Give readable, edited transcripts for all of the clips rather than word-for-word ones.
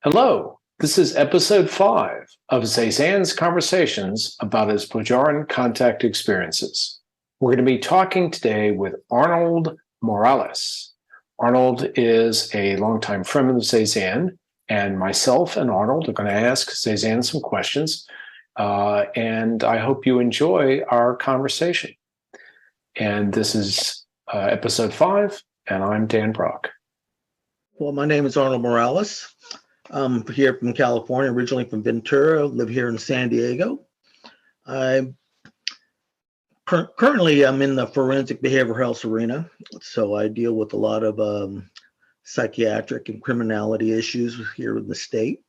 Hello, this is episode 5 of Zaysan's Conversations about his Plejaren contact experiences. We're going to be talking today with Arnold Morales. Arnold is a longtime friend of Zaysan, and myself and Arnold are going to ask Zaysan some questions, and I hope you enjoy our conversation. And this is episode 5, and I'm Dan Brock. Well, my name is Arnold Morales. I'm here from California, originally from Ventura, live here in San Diego. Currently, I'm in the forensic behavioral health arena, so I deal with a lot of psychiatric and criminality issues here in the state.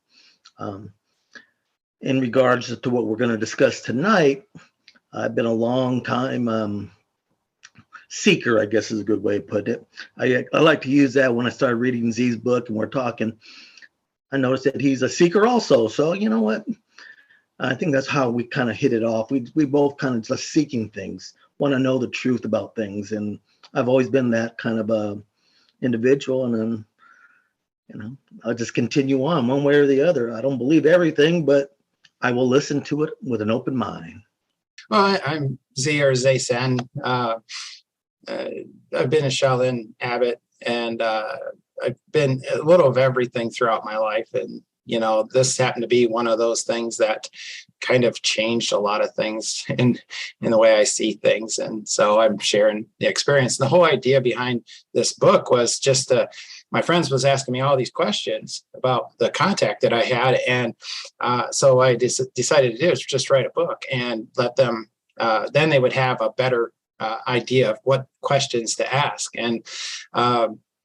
In regards to what we're going to discuss tonight, I've been a long time seeker, I guess is a good way to put it. I like to use that when I started reading Z's book and we're talking. I noticed that he's a seeker also. So you know what? I think that's how we kind of hit it off. We both kind of just seeking things, want to know the truth about things. And I've always been that kind of individual. And then, I'll just continue on one way or the other. I don't believe everything, but I will listen to it with an open mind. Well, I'm Z or Zaysan. I've been a Shaolin abbot, and I've been a little of everything throughout my life. And, this happened to be one of those things that kind of changed a lot of things in the way I see things. And so I'm sharing the experience. The whole idea behind this book was just my friends was asking me all these questions about the contact that I had. And so I decided to do is just write a book and let them, then they would have a better idea of what questions to ask. And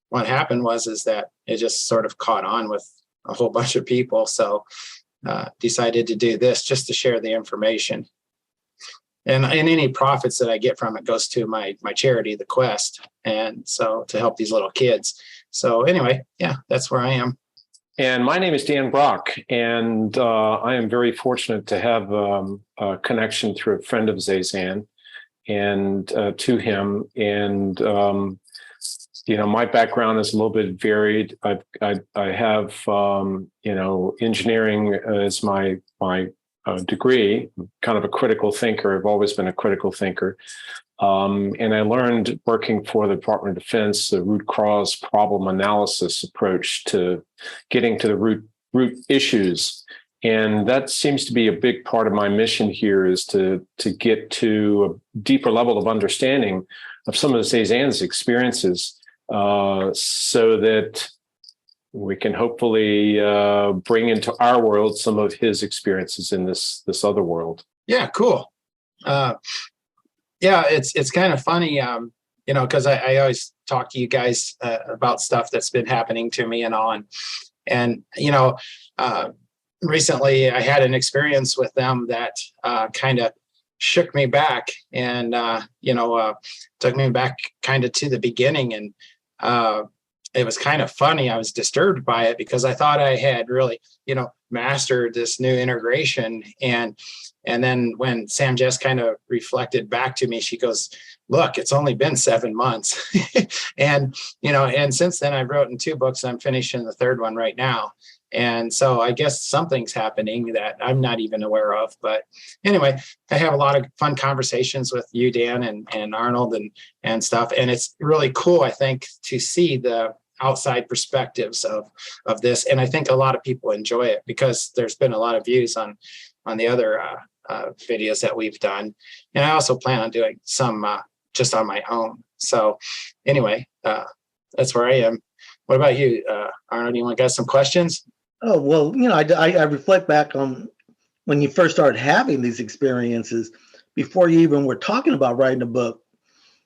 what happened is that it just sort of caught on with a whole bunch of people. So decided to do this just to share the information. And any profits that I get from it goes to my charity, The Quest. And so to help these little kids. So anyway, yeah, that's where I am. And my name is Dan Brock, and I am very fortunate to have a connection through a friend of Zaysan and to him. And my background is a little bit varied. I have engineering as my degree. I'm kind of a critical thinker. I've always been a critical thinker, and I learned working for the Department of Defense the root cause problem analysis approach to getting to the root issues. And that seems to be a big part of my mission here, is to get to a deeper level of understanding of some of Zaysan's experiences, so that we can hopefully bring into our world some of his experiences in this other world. Yeah, cool. It's kind of funny, because I always talk to you guys about stuff that's been happening to me and all. And recently I had an experience with them that kind of shook me back and, took me back kind of to the beginning. And it was kind of funny. I was disturbed by it because I thought I had really, mastered this new integration. And then when Sam Jess kind of reflected back to me, she goes, look, it's only been 7 months. and since then I've written 2 books. I'm finishing the 3rd one right now. And so I guess something's happening that I'm not even aware of. But anyway, I have a lot of fun conversations with you, Dan, and Arnold and stuff. And it's really cool, I think, to see the outside perspectives of this. And I think a lot of people enjoy it because there's been a lot of views on the other videos that we've done. And I also plan on doing some just on my own. So anyway, that's where I am. What about you, Arnold? You want to get some questions? Oh, well, I reflect back on when you first started having these experiences before you even were talking about writing a book.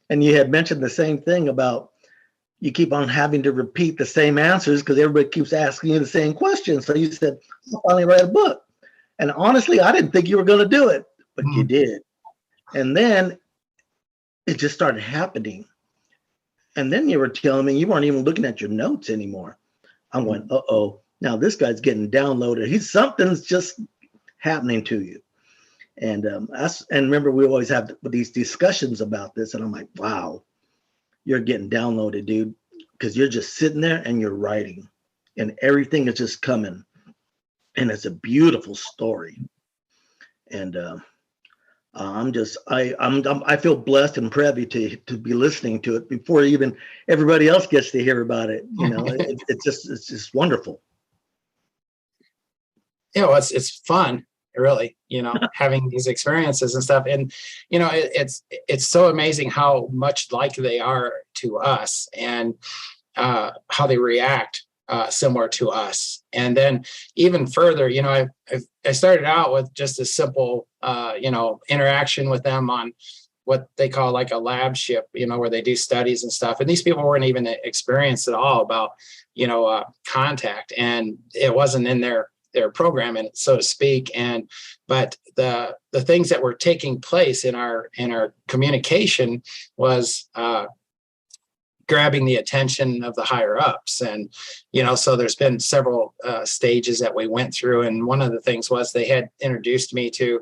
And you had mentioned the same thing about you keep on having to repeat the same answers because everybody keeps asking you the same questions. So you said, I'll finally write a book. And honestly, I didn't think you were going to do it, but you did. And then it just started happening. And then you were telling me you weren't even looking at your notes anymore. I'm going, uh-oh, now this guy's getting downloaded. Something's just happening to you. And remember, we always have these discussions about this. And I'm like, wow, you're getting downloaded, dude, because you're just sitting there and you're writing and everything is just coming. and it's a beautiful story. And I feel blessed and privy to be listening to it before even everybody else gets to hear about it. It's just wonderful. It's fun, really, having these experiences and stuff. And, it's so amazing how much like they are to us, and how they react similar to us. And then even further, I started out with just a simple, interaction with them on what they call like a lab ship, where they do studies and stuff. And these people weren't even experienced at all about, contact, and it wasn't in their programming, so to speak. But the things that were taking place in our communication was grabbing the attention of the higher ups. And, so there's been several stages that we went through. And one of the things was they had introduced me to,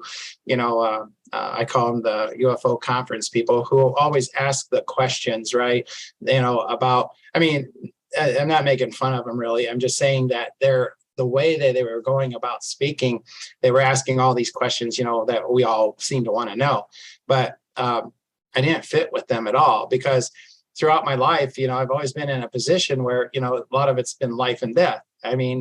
I call them the UFO conference people, who always ask the questions, right? About, I'm not making fun of them really. I'm just saying that the way that they were going about speaking, they were asking all these questions, that we all seem to want to know. But I didn't fit with them at all, because throughout my life, I've always been in a position where, a lot of it's been life and death.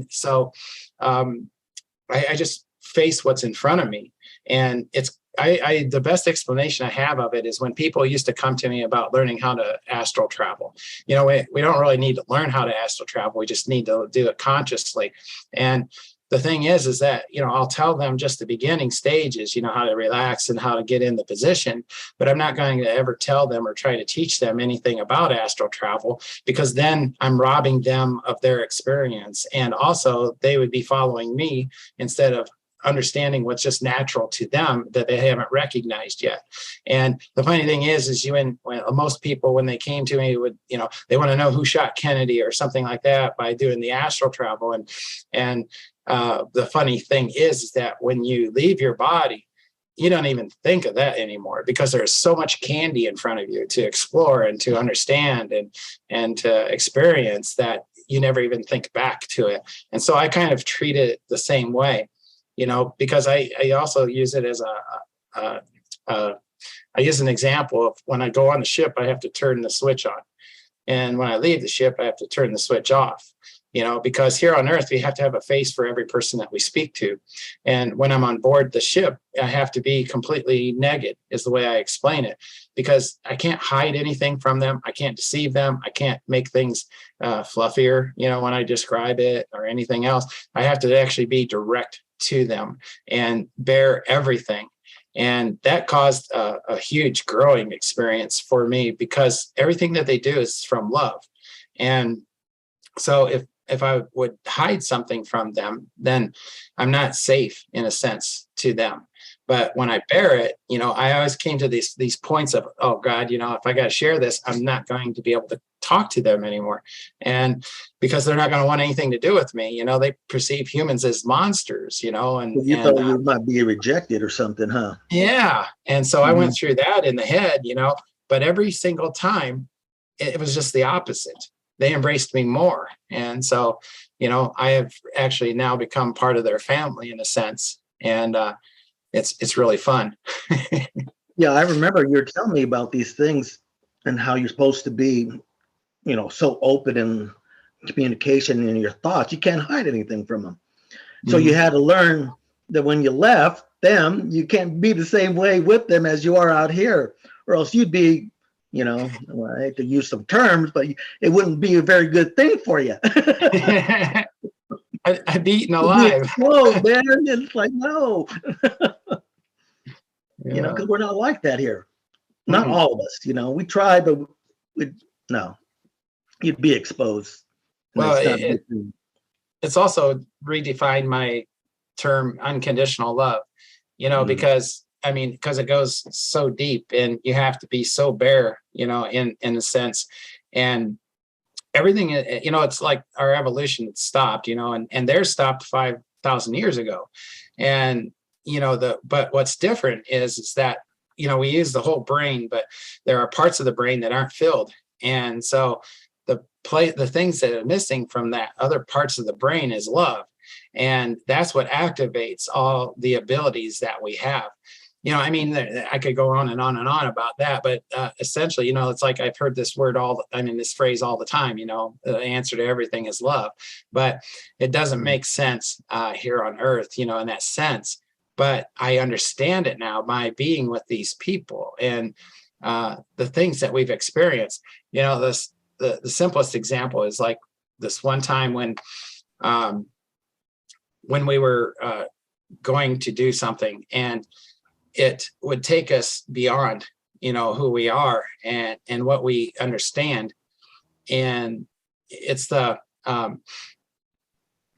So I just face what's in front of me. And it's, the best explanation I have of it is when people used to come to me about learning how to astral travel. We don't really need to learn how to astral travel. We just need to do it consciously. And the thing is that, I'll tell them just the beginning stages, how to relax and how to get in the position, but I'm not going to ever tell them or try to teach them anything about astral travel, because then I'm robbing them of their experience. And also they would be following me instead of understanding what's just natural to them that they haven't recognized yet. And the funny thing is when most people, when they came to me, would, they want to know who shot Kennedy or something like that by doing the astral travel. And the funny thing is that when you leave your body, you don't even think of that anymore, because there's so much candy in front of you to explore and to understand and to experience that you never even think back to it. And so I kind of treat it the same way, because I also use it as I use an example of when I go on the ship, I have to turn the switch on. And when I leave the ship, I have to turn the switch off, because here on Earth, we have to have a face for every person that we speak to. And when I'm on board the ship, I have to be completely naked, is the way I explain it, because I can't hide anything from them. I can't deceive them. I can't make things fluffier, when I describe it or anything else. I have to actually be direct to them and bear everything. And that caused a huge growing experience for me, because everything that they do is from love. And so if I would hide something from them, then I'm not safe in a sense to them. But when I bear it, I always came to these points of, oh God, if I got to share this, I'm not going to be able to talk to them anymore. And because they're not going to want anything to do with me, they perceive humans as monsters, and you thought you might be rejected or something, huh? Yeah. And so I went through that in the head, but every single time it was just the opposite. They embraced me more. And so, I have actually now become part of their family in a sense. And it's really fun. Yeah, I remember you were telling me about these things and how you're supposed to be, so open in communication in your thoughts. You can't hide anything from them. So you had to learn that when you left them, you can't be the same way with them as you are out here, or else you'd be, I hate to use some terms, but it wouldn't be a very good thing for you. I'd be eaten alive. Whoa, man. It's like, no. Because we're not like that here. Not all of us, we try, but no, you'd be exposed. Well, it's also redefined my term unconditional love, because it goes so deep and you have to be so bare, in a sense. And everything, it's like our evolution stopped, and theirs stopped 5,000 years ago. And, but what's different is that, we use the whole brain, but there are parts of the brain that aren't filled. And so the things that are missing from that other parts of the brain is love. And that's what activates all the abilities that we have. I mean, I could go on and on and on about that, but essentially, it's like I've heard this this phrase all the time, the answer to everything is love, but it doesn't make sense here on earth, in that sense. But I understand it now by being with these people and the things that we've experienced. The simplest example is like this one time when we were going to do something, and it would take us beyond, who we are and what we understand. And it's the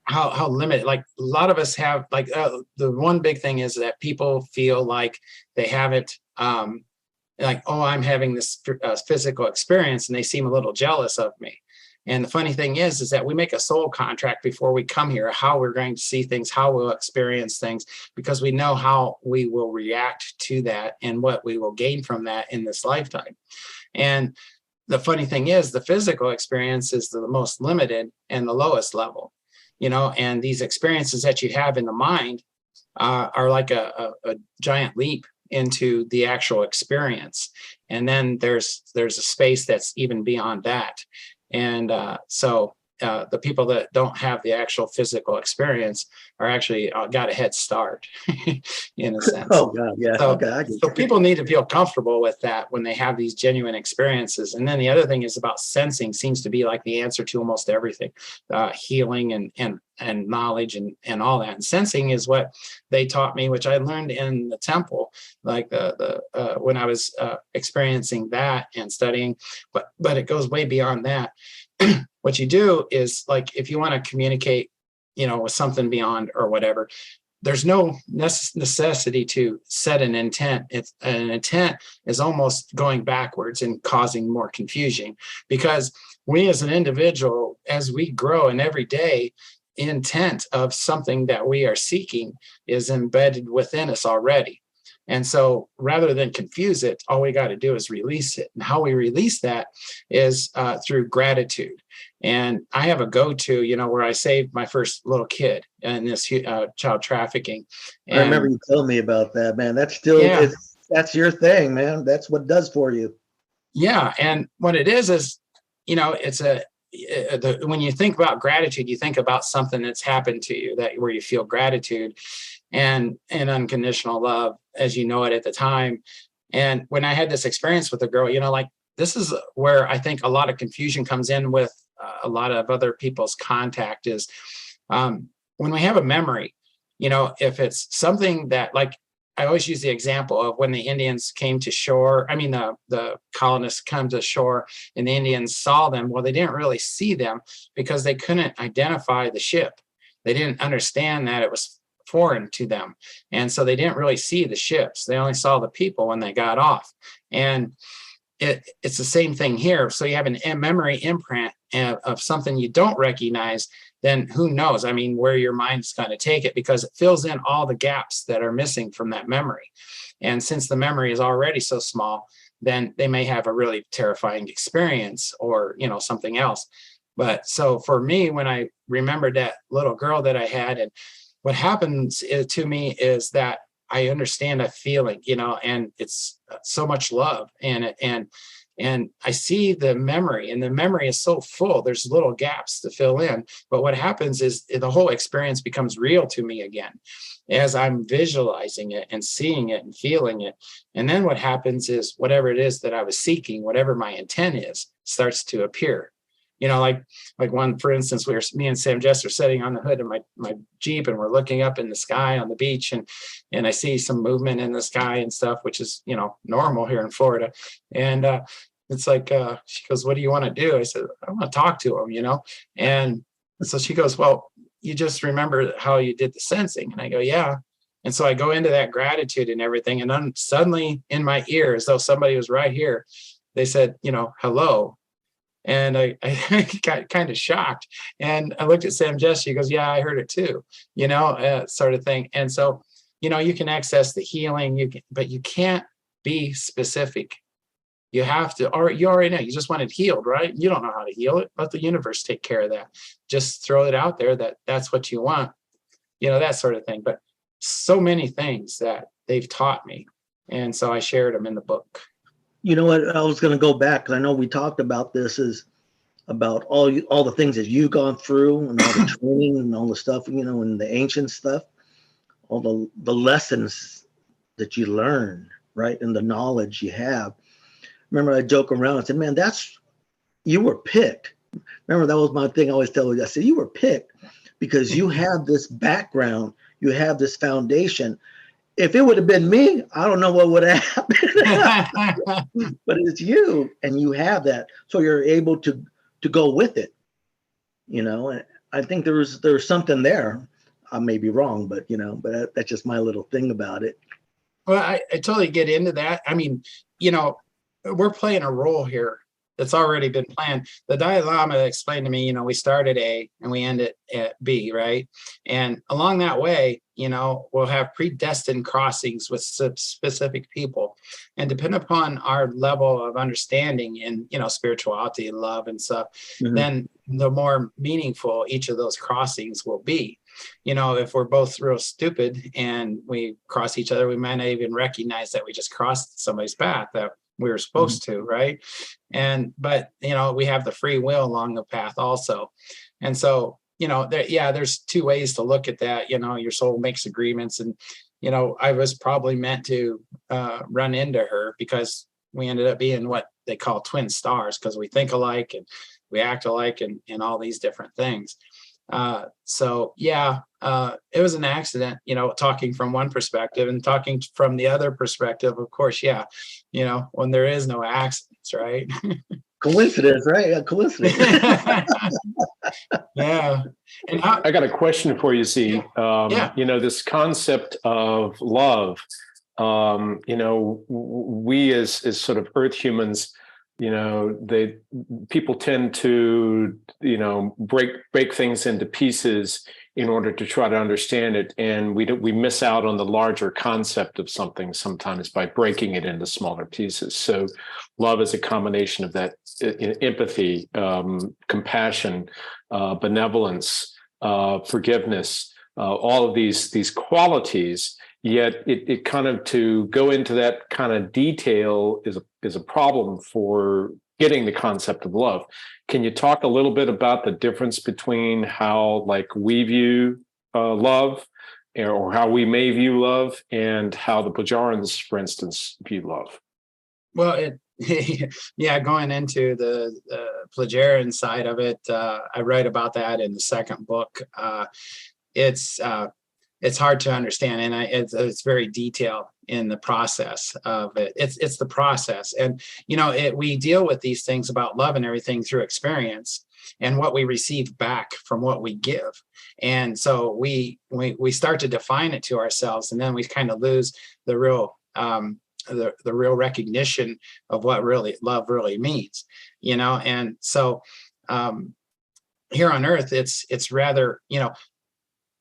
how limited, like a lot of us have, like the one big thing is that people feel like they haven't like, oh, I'm having this physical experience, and they seem a little jealous of me. And the funny thing is that we make a soul contract before we come here, how we're going to see things, how we'll experience things, because we know how we will react to that and what we will gain from that in this lifetime. And the funny thing is the physical experience is the most limited and the lowest level, and these experiences that you have in the mind are like a giant leap into the actual experience. And then there's a space that's even beyond that. And so the people that don't have the actual physical experience are actually got a head start in a sense. Oh, God, yeah. So, Okay, I get so you. people need to feel comfortable with that when they have these genuine experiences. And then the other thing is about sensing seems to be like the answer to almost everything, healing and knowledge and all that. And sensing is what they taught me, which I learned in the temple, like when I was experiencing that and studying. But it goes way beyond that. What you do is, like, if you want to communicate, with something beyond or whatever, there's no necessity to set an intent. An intent is almost going backwards and causing more confusion, because we as an individual, as we grow, and every day, intent of something that we are seeking is embedded within us already. And so rather than confuse it, all we got to do is release it. And how we release that is through gratitude. And I have a go-to, where I saved my first little kid in this child trafficking. And I remember you told me about that, man. That's still, that's your thing, man. That's what it does for you. Yeah. And what it is, it's when you think about gratitude, you think about something that's happened to you where you feel gratitude and unconditional love as you know it at the time. And when I had this experience with a girl, like, this is where I think a lot of confusion comes in with a lot of other people's contact is when we have a memory, if it's something that, like, I always use the example of when the Indians came to shore. I mean, the colonists come to shore and the Indians saw them. Well, they didn't really see them because they couldn't identify the ship. They didn't understand that it was foreign to them. And so they didn't really see the ships. They only saw the people when they got off. And it's the same thing here. So you have a memory imprint of something you don't recognize, then who knows? I mean, where your mind's going to take it, because it fills in all the gaps that are missing from that memory. And since the memory is already so small, then they may have a really terrifying experience or, something else. But so for me, when I remembered that little girl that I had, and what happens to me is that I understand a feeling, and it's so much love, and I see the memory, and the memory is so full. There's little gaps to fill in. But what happens is the whole experience becomes real to me again as I'm visualizing it and seeing it and feeling it. And then what happens is whatever it is that I was seeking, whatever my intent is, starts to appear. Like one, for instance, me and Sam Jess are sitting on the hood of my Jeep, and we're looking up in the sky on the beach, and I see some movement in the sky and stuff, which is, normal here in Florida. And it's like, she goes, "What do you want to do?" I said, "I want to talk to him, And so she goes, "Well, you just remember how you did the sensing?" And I go, "Yeah." And so I go into that gratitude and everything. And then suddenly in my ear, as though somebody was right here, they said, "Hello." And I got kind of shocked, and I looked at Sam Jess. She goes, "Yeah, I heard it too," sort of thing. And so, you can access the healing, but you can't be specific. You have to, or you already know, you just want it healed, right? You don't know how to heal it. Let the universe take care of that. Just throw it out there that's what you want. that sort of thing. But so many things that they've taught me. And so I shared them in the book. You know what? I was going to go back because I know we talked about this, is about all the things that you've gone through and all the training and all the stuff, and the ancient stuff, all the lessons that you learn, right? And the knowledge you have. Remember, I joke around and said, man, you were picked. Remember, that was my thing. I always tell you, I said, you were picked because you have this background, you have this foundation. If it would have been me, I don't know what would have happened. But it's you, and you have that, so you're able to go with it. And I think there's something there. I may be wrong, but that's just my little thing about it. Well, I totally get into that. I mean, we're playing a role here that's already been planned. The Dalai Lama explained to me, we start at A and we end at B, right? And along that way, we'll have predestined crossings with specific people. And depending upon our level of understanding in, spirituality and love and stuff, then the more meaningful each of those crossings will be. If we're both real stupid and we cross each other, we might not even recognize that we just crossed somebody's path that we were supposed to, right? But we have the free will along the path also. And so, there's two ways to look at that. Your soul makes agreements, and, I was probably meant to run into her because we ended up being what they call twin stars, because we think alike and we act alike and all these different things. It was an accident, talking from one perspective, and talking from the other perspective, of course. When there is no accidents, right? Coincidence, right? Yeah, coincidence. Yeah. And I got a question for you, Z. This concept of love, we as sort of earth humans, people tend to, break things into pieces in order to try to understand it. And we miss out on the larger concept of something sometimes by breaking it into smaller pieces. So love is a combination of that empathy, compassion, benevolence, forgiveness, all of these qualities. Yet it kind of, to go into that kind of detail is a problem for getting the concept of love. Can you talk a little bit about the difference between how we view love, or how we may view love, and how the Plejarens, for instance, view love? Well, going into the Plejaren side of it, I write about that in the second book. It's hard to understand, and it's very detailed in the process of it. It's the process, and we deal with these things about love and everything through experience and what we receive back from what we give. And so we start to define it to ourselves, and then we kind of lose the real the real recognition of what really love really means. And so here on Earth, it's rather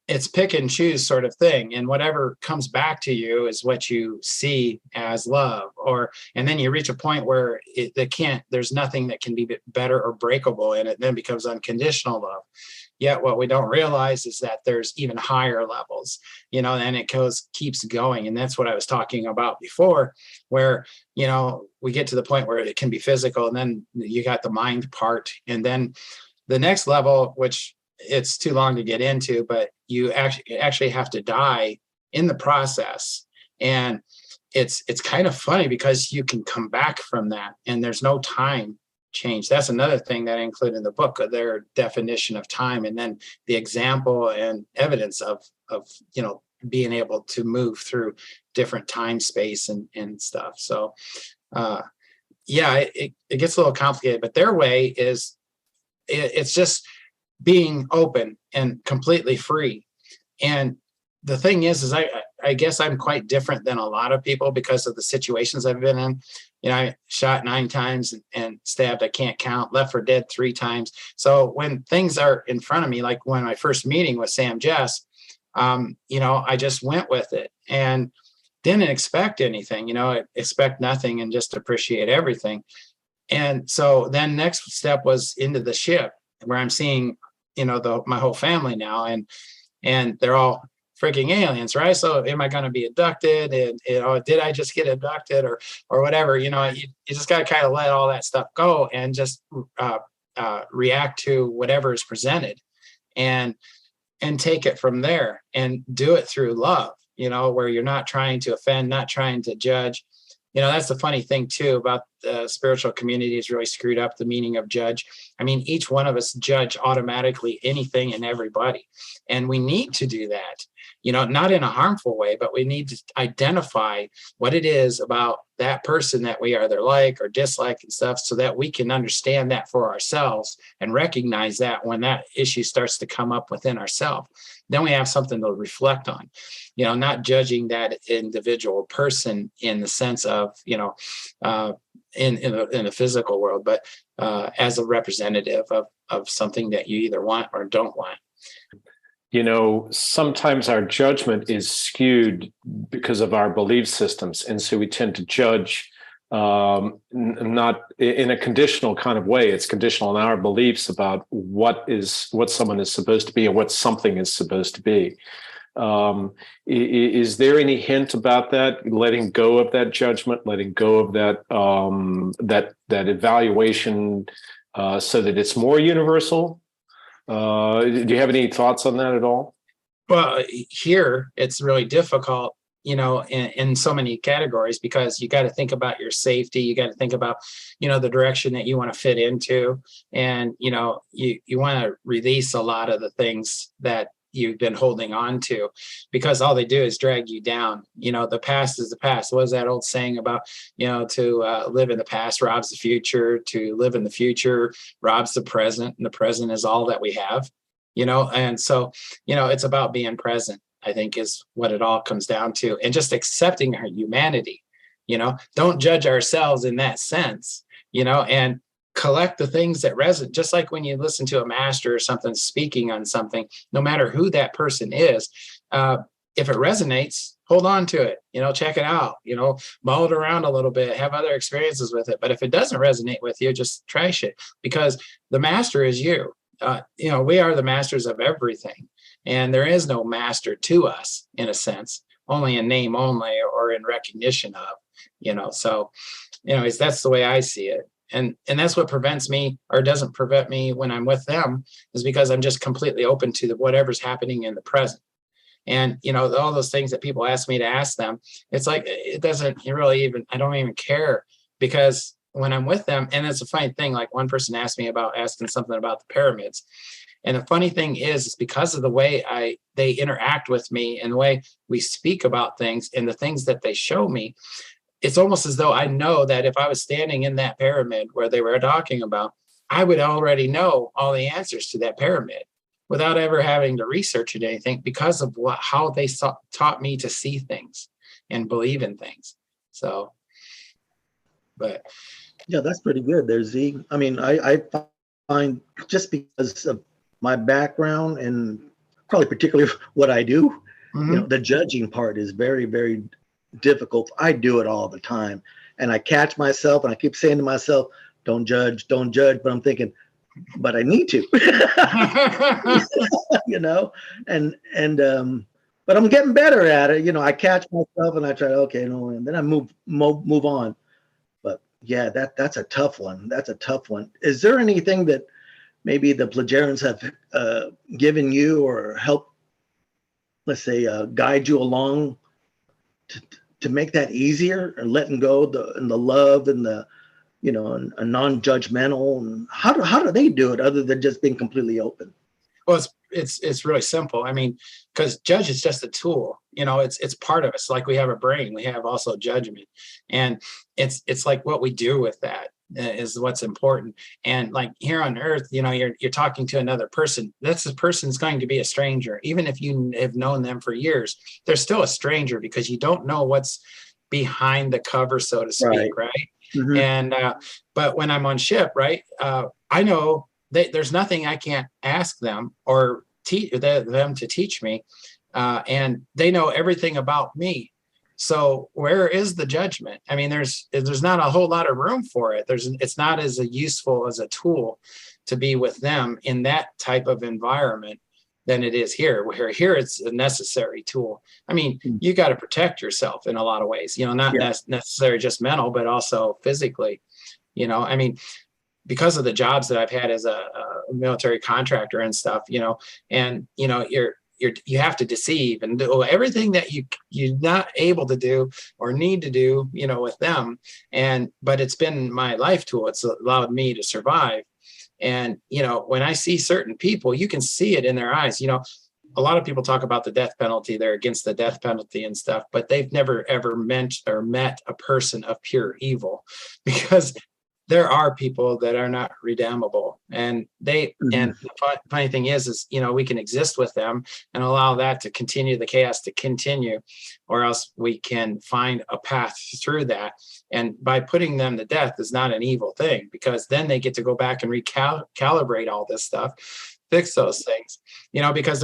it's pick and choose sort of thing, and whatever comes back to you is what you see as love. And then you reach a point where there's nothing that can be better or breakable, and it then becomes unconditional love. Yet what we don't realize is that there's even higher levels, and it keeps going. And that's what I was talking about before, where we get to the point where it can be physical, and then you got the mind part, and then the next level, which it's too long to get into, but you actually have to die in the process. And it's kind of funny because you can come back from that, and there's no time change. That's another thing that I include in the book, their definition of time, and then the example and evidence of being able to move through different time, space, and stuff. So it gets a little complicated, but their way is it's just being open and completely free. And the thing is I guess I'm quite different than a lot of people because of the situations I've been in. I shot 9 times and stabbed, I can't count, left for dead 3 times. So when things are in front of me, like when my first meeting with Sam Jess, I just went with it and didn't expect anything, I expect nothing and just appreciate everything. And so then next step was into the ship, where I'm seeing, my whole family now, and they're all freaking aliens, right? So am I going to be abducted? And did I just get abducted or whatever? You just got to kind of let all that stuff go and just react to whatever is presented, and take it from there, and do it through love, where you're not trying to offend, not trying to judge. That's the funny thing too about the spiritual community, is really screwed up the meaning of judge. I mean, each one of us judge automatically anything and everybody. And we need to do that, not in a harmful way, but we need to identify what it is about that person that we either like or dislike and stuff, so that we can understand that for ourselves and recognize that when that issue starts to come up within ourselves, then we have something to reflect on, not judging that individual person in the sense of, in the physical world, but as a representative of something that you either want or don't want. Sometimes our judgment is skewed because of our belief systems. And so we tend to judge not in a conditional kind of way. It's conditional on our beliefs about what someone is supposed to be and what something is supposed to be. Is there any hint about that, letting go of that judgment, letting go of that evaluation so that it's more universal? Do you have any thoughts on that at all? Well, here it's really difficult, in so many categories, because you got to think about your safety. You got to think about, the direction that you want to fit into. And, you want to release a lot of the things that you've been holding on to, because all they do is drag you down. The past is the past. What is that old saying about, to live in the past robs the future, to live in the future robs the present, and the present is all that we have, and so, it's about being present, I think, is what it all comes down to, and just accepting our humanity. Don't judge ourselves in that sense, and collect the things that resonate. Just like when you listen to a master or something speaking on something, no matter who that person is, if it resonates, hold on to it, check it out, mull it around a little bit, have other experiences with it. But if it doesn't resonate with you, just trash it, because the master is you. We are the masters of everything, and there is no master to us, in a sense, only in name only, or in recognition of, so anyways, that's the way I see it. And that's what prevents me, or doesn't prevent me when I'm with them, is because I'm just completely open to whatever's happening in the present. And, all those things that people ask me to ask them, it's like, it doesn't really even, I don't even care, because when I'm with them, and it's a funny thing, like one person asked me about asking something about the pyramids. And the funny thing is because of the way they interact with me, and the way we speak about things, and the things that they show me, it's almost as though I know that if I was standing in that pyramid where they were talking about, I would already know all the answers to that pyramid without ever having to research it, anything, because of how they taught me to see things and believe in things. So, but yeah, that's pretty good there, Z. I mean, I find, just because of my background and probably particularly what I do, the judging part is very, very difficult. I do it all the time, and I catch myself, and I keep saying to myself, don't judge, but I'm thinking, but I need to. But I'm getting better at it. I catch myself and I try, okay, no, and then I move on. But yeah, that's a tough one. Is there anything that maybe the Plejarens have given you, or help, let's say, guide you along to make that easier, or letting go and the love and the, a non-judgmental, and how do they do it other than just being completely open? Well, it's really simple. I mean, because judge is just a tool. It's part of us. Like we have a brain, we have also judgment, and it's like what we do with that is what's important. And like here on earth, you're talking to another person. This person's going to be a stranger, even if you have known them for years. They're still a stranger, because you don't know what's behind the cover, so to speak, right? Mm-hmm. And but when I'm on ship, right, I know there's nothing I can't ask them or them to teach me, and they know everything about me. So where is the judgment? I mean, there's not a whole lot of room for it. It's not as useful as a tool to be with them in that type of environment. than it is here. Where here it's a necessary tool. I mean, you got to protect yourself in a lot of ways, not necessarily just mental, but also physically. I mean, because of the jobs that I've had as a military contractor and stuff, and you have to deceive and do everything that you're not able to do or need to do, with them. But it's been my life tool. It's allowed me to survive. And, when I see certain people, you can see it in their eyes. A lot of people talk about the death penalty. They're against the death penalty and stuff, but they've never ever met a person of pure evil, because there are people that are not redeemable, and and the funny thing is, we can exist with them and allow that to continue, the chaos to continue, or else we can find a path through that. And by putting them to death is not an evil thing, because then they get to go back and recalibrate all this stuff, fix those things, because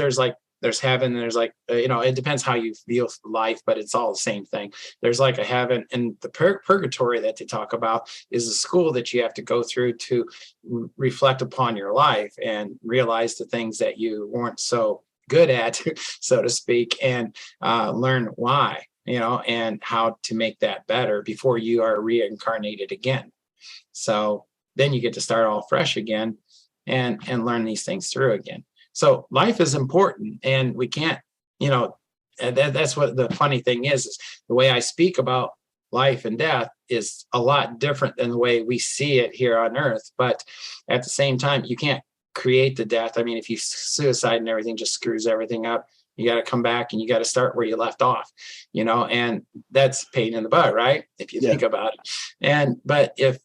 there's heaven, and there's it depends how you view life, but it's all the same thing. There's like a heaven, and the purgatory that they talk about is a school that you have to go through to reflect upon your life and realize the things that you weren't so good at, so to speak, and learn why, and how to make that better before you are reincarnated again. So then you get to start all fresh again and learn these things through again. So life is important, and we can't, that's what the funny thing is the way I speak about life and death is a lot different than the way we see it here on earth. But at the same time, you can't create the death. I mean, if you suicide and everything just screws everything up, you got to come back and you got to start where you left off, and that's pain in the butt, right? If you think about it. But if,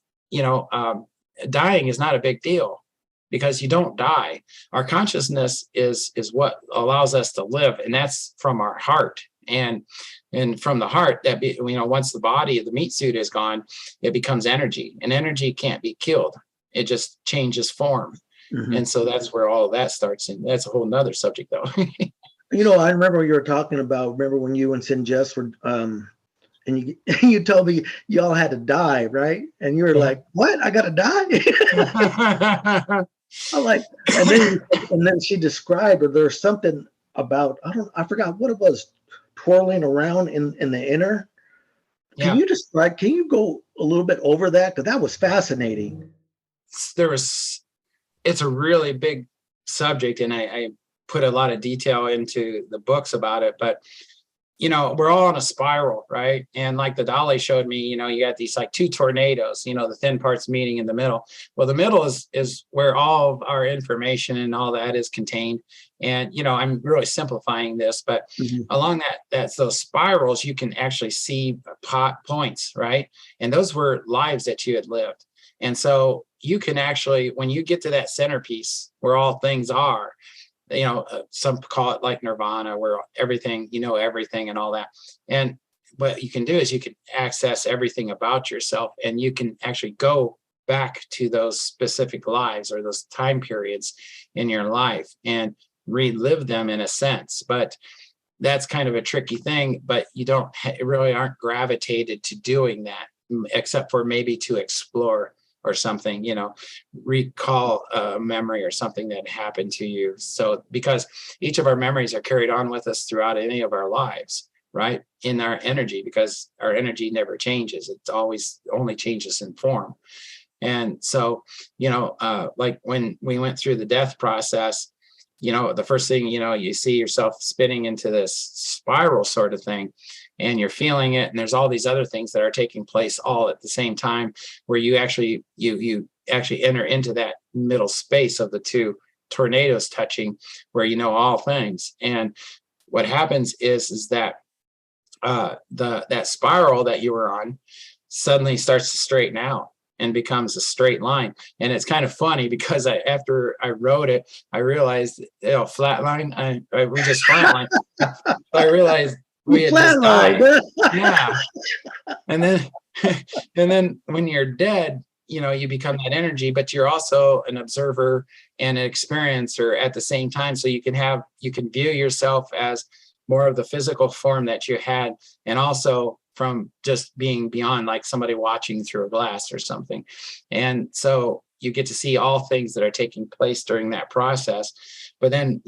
dying is not a big deal, because you don't die. Our consciousness is what allows us to live, and that's from our heart. And from the heart, that once the body, the meat suit is gone, it becomes energy, and energy can't be killed. It just changes form. And so that's where all of that starts. And that's a whole nother subject, though. I remember you were talking about, when you and Sin Jess were, and you told me y'all had to die, right? And you were like, what? I got to die? I'm like, and then she described, or there's something about, I forgot what it was, twirling around in the inner. Can you go a little bit over that? Because that was fascinating. It's a really big subject, and I put a lot of detail into the books about it, but we're all on a spiral, right? And like the Dalai showed me, you got these like two tornadoes, the thin parts meeting in the middle. Well, the middle is where all of our information and all that is contained. And, I'm really simplifying this, but along that's those spirals, you can actually see points, right? And those were lives that you had lived. And so you can actually, when you get to that centerpiece where all things are, some call it like nirvana, where everything, everything and all that. And what you can do is you can access everything about yourself, and you can actually go back to those specific lives or those time periods in your life and relive them in a sense. But that's kind of a tricky thing, but you really aren't gravitated to doing that, except for maybe to explore or something, recall a memory or something that happened to you. So because each of our memories are carried on with us throughout any of our lives, right? In our energy, because our energy never changes. It's always only changes in form. And so, like when we went through the death process, the first thing, you see yourself spinning into this spiral sort of thing, and you're feeling it. And there's all these other things that are taking place all at the same time, where you actually enter into that middle space of the two tornadoes touching, where all things. And what happens is that that spiral that you were on suddenly starts to straighten out and becomes a straight line. And it's kind of funny, because after I wrote it, I realized, flatline. We just flatlined. I realized we had just died. Yeah. And then when you're dead, you become that energy, but you're also an observer and an experiencer at the same time. So you can view yourself as more of the physical form that you had, and also from just being beyond, like somebody watching through a glass or something. And so you get to see all things that are taking place during that process. But then,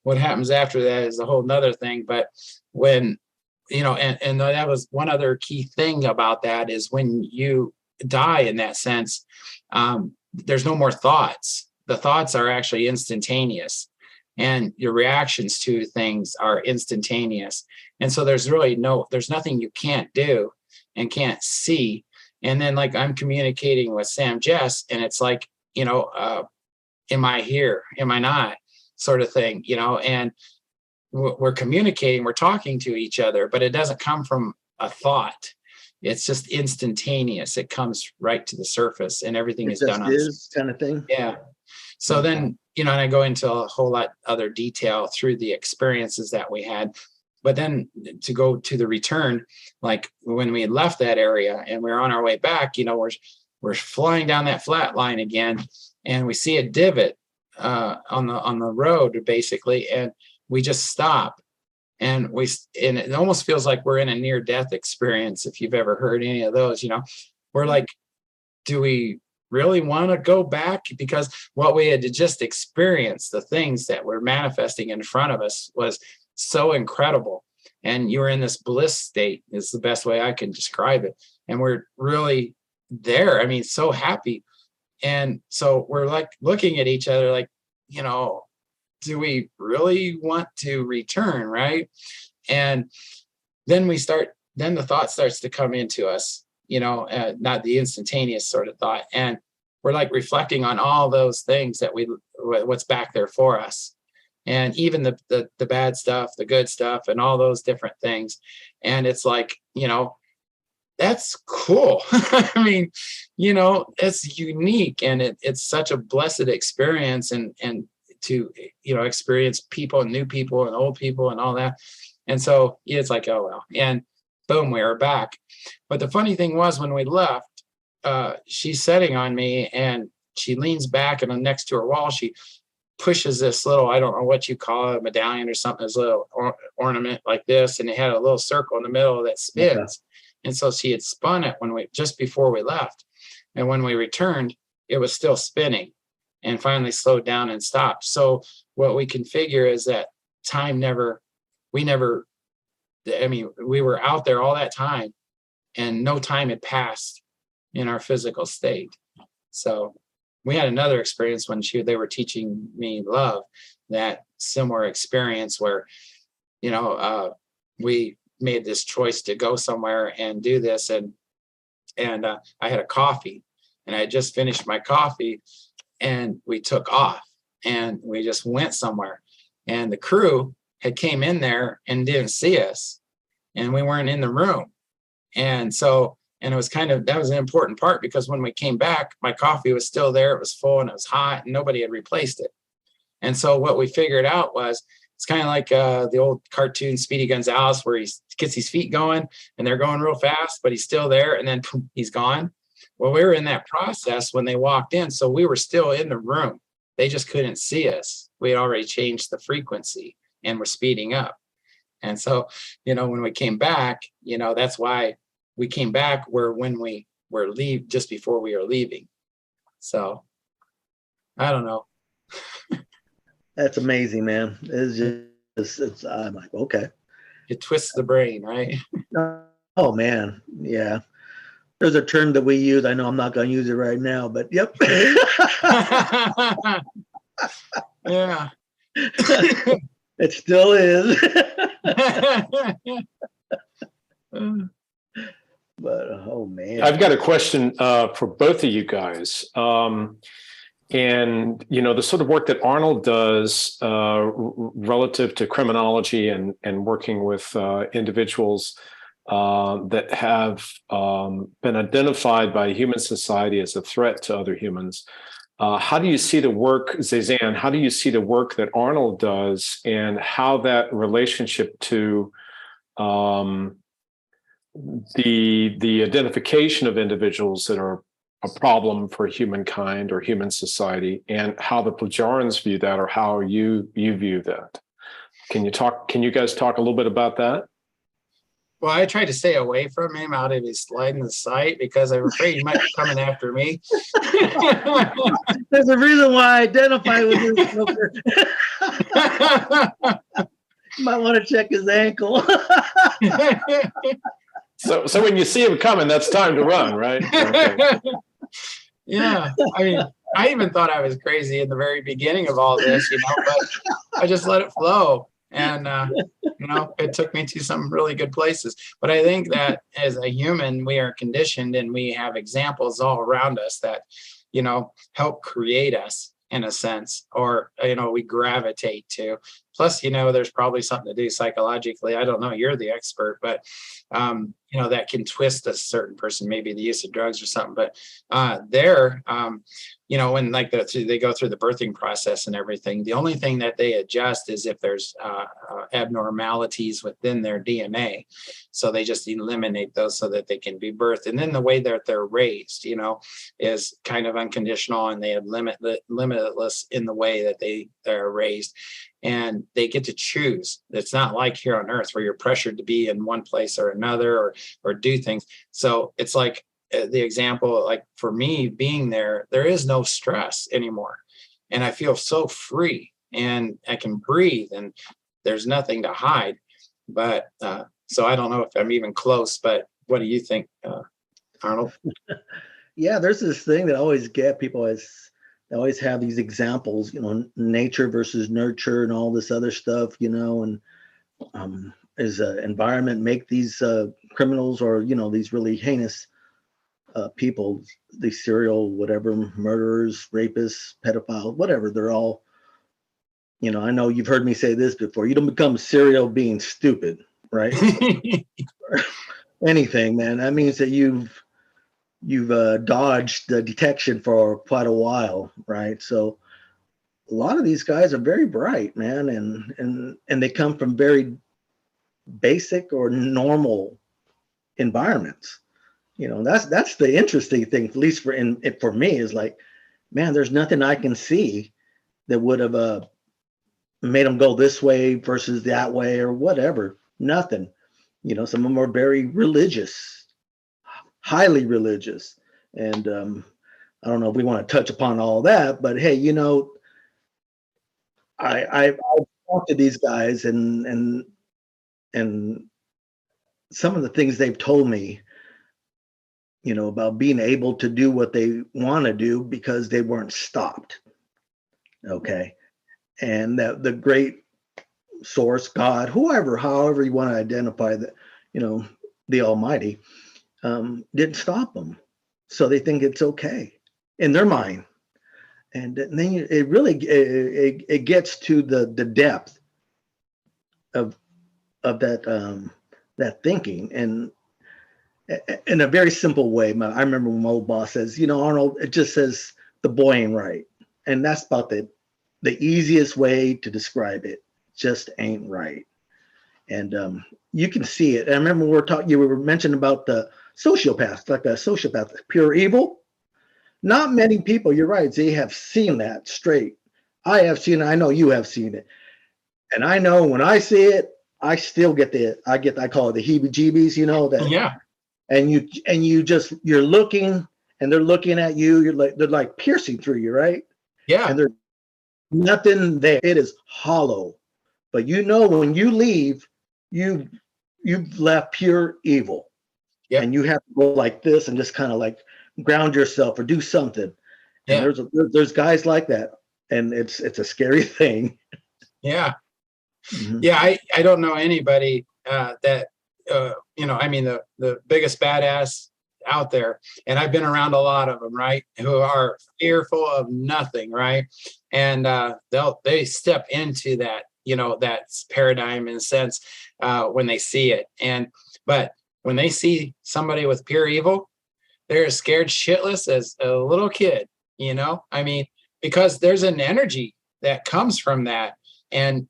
what happens after that is a whole nother thing. But when, and that was one other key thing about that is when you die in that sense, there's no more thoughts. The thoughts are actually instantaneous, and your reactions to things are instantaneous. And so there's nothing you can't do and can't see. And then, like, I'm communicating with Sam Jess, and it's like, am I here? Am I not? Sort of thing, and we're communicating, we're talking to each other, but it doesn't come from a thought. It's just instantaneous. It comes right to the surface, and everything is done on this kind of thing. Yeah. So then, and I go into a whole lot other detail through the experiences that we had. But then to go to the return, like when we left that area and we're on our way back, we're flying down that flat line again, and we see a divot on the road, basically, and we just stop. And it almost feels like we're in a near-death experience. If you've ever heard any of those, we're like, do we really want to go back? Because what we had just experienced, the things that were manifesting in front of us, was so incredible. And you were in this bliss state, is the best way I can describe it. And we're really there. I mean, so happy. And so we're like looking at each other like, do we really want to return, right? And then the thought starts to come into us, not the instantaneous sort of thought. And we're like reflecting on all those things that what's back there for us. And even the bad stuff, the good stuff, and all those different things. And it's like, that's cool. I mean, it's unique, and it's such a blessed experience, and to, experience people and new people and old people and all that. And so it's like, oh, well, and boom, we are back. But the funny thing was, when we left, she's sitting on me, and she leans back, and next to her wall, she pushes this little, I don't know what you call it, medallion or something, this little ornament like this. And it had a little circle in the middle that spins. Okay. And so she had spun it just before we left. And when we returned, it was still spinning, and finally slowed down and stopped. So what we can figure is that we were out there all that time, and no time had passed in our physical state. So we had another experience when they were teaching me love, that similar experience where, we made this choice to go somewhere and do this. And I had a coffee, and I had just finished my coffee, and we took off, and we just went somewhere, and the crew had came in there and didn't see us, and we weren't in the room. And so, and it was that was an important part, because when we came back, my coffee was still there. It was full, and it was hot, and nobody had replaced it. And so what we figured out was, it's kind of like the old cartoon Speedy Gonzales, where he gets his feet going, and they're going real fast, but he's still there, and then poof, he's gone. Well, we were in that process when they walked in, so we were still in the room. They just couldn't see us. We had already changed the frequency, and we're speeding up. And so, when we came back, that's why we came back when we were just before we were leaving. So I don't know. That's amazing, man. I'm like, okay. It twists the brain, right? Oh man. Yeah. There's a term that we use. I know I'm not going to use it right now, but yep. Yeah. It still is. But oh man, I've got a question for both of you guys. And the sort of work that Arnold does relative to criminology and working with individuals that have been identified by human society as a threat to other humans. How do you see the work, Zaysan? How do you see the work that Arnold does, and how that relationship to the identification of individuals that are a problem for humankind or human society, and how the Plejarens view that, or how you view that? Can you guys talk a little bit about that? Well, I tried to stay away from him out of his line of sight because I'm afraid he might be coming after me. There's a reason why I identify with this smoker. You might want to check his ankle. So when you see him coming, that's time to run, right? Okay. Yeah. I mean, I even thought I was crazy in the very beginning of all this, but I just let it flow. And, it took me to some really good places. But I think that as a human, we are conditioned and we have examples all around us that, help create us in a sense, or, we gravitate to. Plus, there's probably something to do psychologically. I don't know. You're the expert, but, that can twist a certain person, maybe the use of drugs or something. But when they go through the birthing process and everything, the only thing that they adjust is if there's abnormalities within their DNA. So they just eliminate those so that they can be birthed. And then the way that they're raised, is kind of unconditional, and they have limitless in the way that they're raised. And they get to choose. It's not like here on earth where you're pressured to be in one place or another or do things. So it's like the example, like for me being there is no stress anymore. And I feel so free and I can breathe and there's nothing to hide. But so I don't know if I'm even close, but what do you think, Arnold? Yeah, there's this thing that I always get people they always have these examples, nature versus nurture and all this other stuff, and is environment make these criminals or, these really heinous people, these serial, whatever, murderers, rapists, pedophiles, whatever, they're all, I know you've heard me say this before, you don't become serial being stupid, right? Anything, man. That means that you've dodged the detection for quite a while, right? So a lot of these guys are very bright, man, and they come from very basic or normal environments. That's the interesting thing, at least for me, is like, man, there's nothing I can see that would have made them go this way versus that way or whatever. Nothing. Some of them are very religious, highly religious. And I don't know if we want to touch upon all that, but hey, I've talked to these guys and some of the things they've told me, about being able to do what they want to do because they weren't stopped. Okay. And that the great source, God, however you want to identify that, the Almighty, didn't stop them. So they think it's okay in their mind. And then it really it gets to the depth of that thinking, and in a very simple way. I remember when my old boss says, Arnold, it just says the boy ain't right. And that's about the easiest way to describe it. Just ain't right. And you can see it. And I remember you were mentioning about the sociopath, like a sociopath, pure evil. Not many people, you're right, they have seen that straight. I have seen it. I know you have seen it. And I know when I see it, I still I call it the heebie-jeebies, that. Yeah. And you're looking and they're looking at you. They're like piercing through you, right? Yeah. And there's nothing there. It is hollow. But when you leave, you've left pure evil. Yep. And you have to go like this and just kind of like ground yourself or do something. Yeah. And there's guys like that, and it's a scary thing. Yeah. Mm-hmm. Yeah. I don't know anybody that the biggest badass out there, and I've been around a lot of them, right, who are fearful of nothing, right, and they step into that, that paradigm in a sense when they see it, but when they see somebody with pure evil, they're as scared shitless as a little kid, because there's an energy that comes from that, and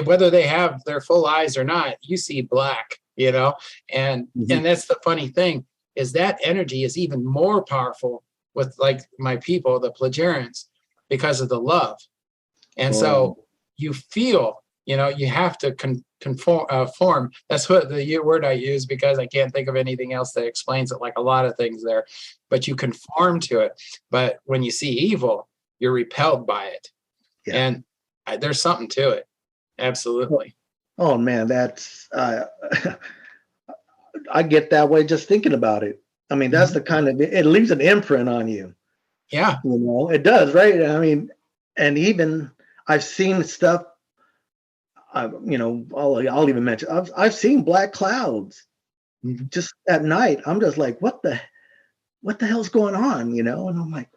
whether they have their full eyes or not, you see black, and mm-hmm. and that's the funny thing, is that energy is even more powerful with like my people, the Plejarens, because of the love. And so you feel you have to conform. That's what the word I use, because I can't think of anything else that explains it, like a lot of things there. But you conform to it. But when you see evil, you're repelled by it. Yeah. And there's something to it. Absolutely. Oh man, that's I get that way just thinking about it. I mean, that's the kind of, it leaves an imprint on you. Yeah. It does, right? I mean, and even I've seen stuff. I'll even mention I've seen black clouds just at night. I'm just like, what the hell's going on? And I'm like,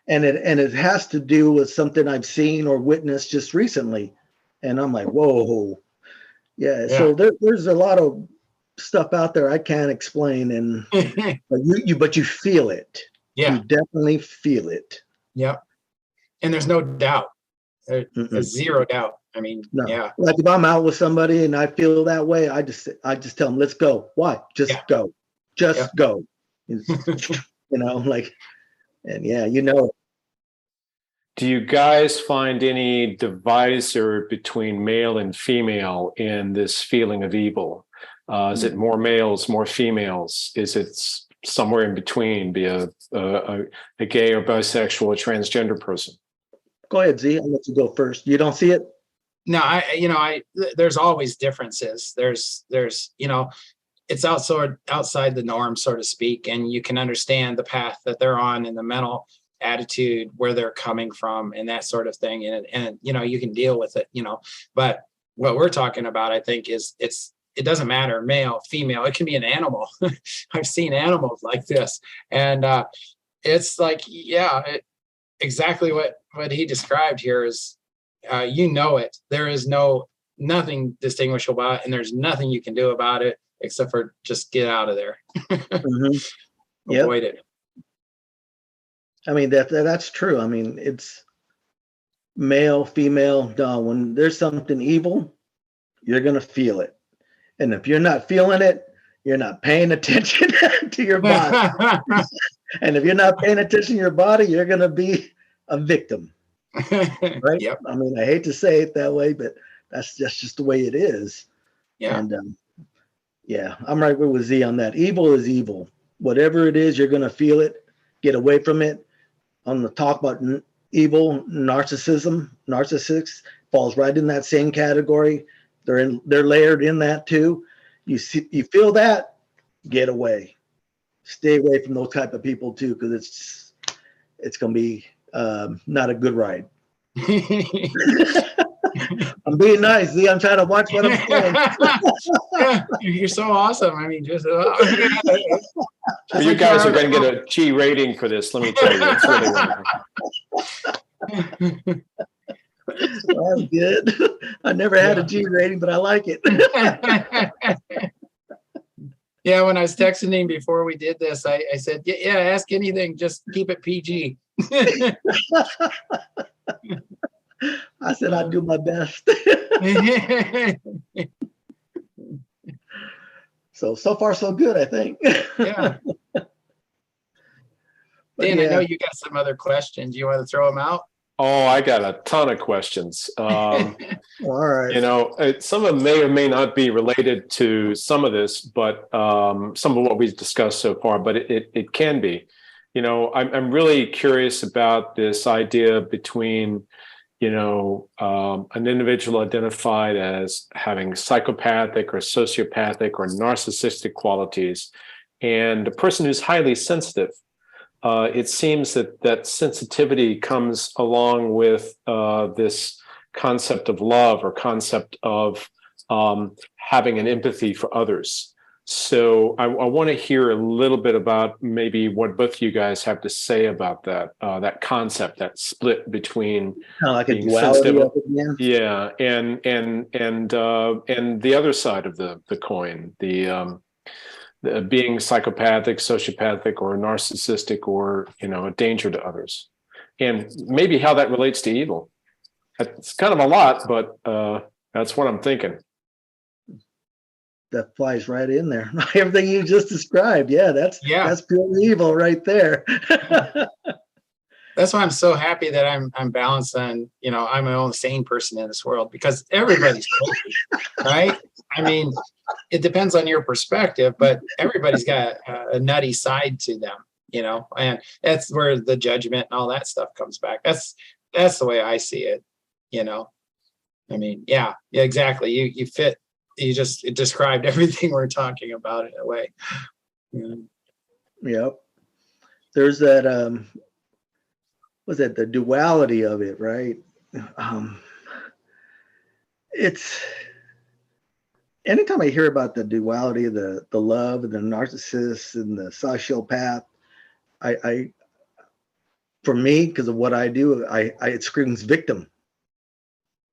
and it has to do with something I've seen or witnessed just recently, and I'm like, whoa, yeah. So there's a lot of stuff out there I can't explain, and but you feel it. Yeah, you definitely feel it. Yeah, and there's no doubt. There's zero doubt. I mean, no. Yeah. Like if I'm out with somebody and I feel that way, I just tell them, let's go. Why? Just go. Just go. Like, and it. Do you guys find any divisor between male and female in this feeling of evil? Is it more males, more females? Is it somewhere in between, be a gay or bisexual or transgender person? Go ahead, Z. I'll let you go first. You don't see it? No, there's always differences. There's it's outside the norm, so to speak, and you can understand the path that they're on and the mental attitude, where they're coming from, and that sort of thing. And you can deal with it, but what we're talking about, I think, is it doesn't matter, male, female, it can be an animal. I've seen animals like this. And it's like, exactly what he described here is, it. There is nothing distinguishable about it, and there's nothing you can do about it except for just get out of there. Avoid it. I mean, that's true. I mean, it's male, female. When there's something evil, you're going to feel it. And if you're not feeling it, you're not paying attention to your body. And if you're not paying attention to your body, you're going to be a victim. Right? Yep. I mean, I hate to say it that way, but that's just the way it is. Yeah. And I'm right with Z on that. Evil is evil. Whatever it is, you're going to feel it. Get away from it. On the talk about evil, narcissists falls right in that same category. They're layered in that too. You feel that, get away. Stay away from those type of people too, because it's going to be not a good ride. I'm being nice. See, I'm trying to watch what I'm saying. You're so awesome. I mean, just well, you guys are going to get a G rating for this. Let me tell you, it's really wonderful. Well, that's good. I never had a G rating, but I like it. Yeah, when I was texting him before we did this, I said, ask anything, just keep it PG. I said I'd do my best. So far so good, I think. Yeah. Dan, I know you got some other questions. You want to throw them out? Oh, I got a ton of questions. All right. Some of them may or may not be related to some of this, but some of what we've discussed so far, but it can be. I'm really curious about this idea between, an individual identified as having psychopathic or sociopathic or narcissistic qualities and a person who's highly sensitive. It seems that sensitivity comes along with this concept of love or concept of having an empathy for others. So I want to hear a little bit about maybe what both of you guys have to say about that concept, that split between kind of like a duality of it, yeah, and the other side of the coin, the being psychopathic, sociopathic, or narcissistic, or a danger to others, and maybe how that relates to evil. It's kind of a lot, but that's what I'm thinking. That flies right in there. Everything you just described. Yeah, that's pure evil right there. That's why I'm so happy that I'm balanced and, I'm my own sane person in this world, because everybody's crazy, right? I mean, it depends on your perspective, but everybody's got a nutty side to them, and that's where the judgment and all that stuff comes back. That's the way I see it, I mean, yeah, exactly. You fit, you just described everything we're talking about in a way. Yep. There's that, the duality of it, right? It's, anytime I hear about the duality of the love and the narcissist and the sociopath, I for me, because of what I do, it screams victim.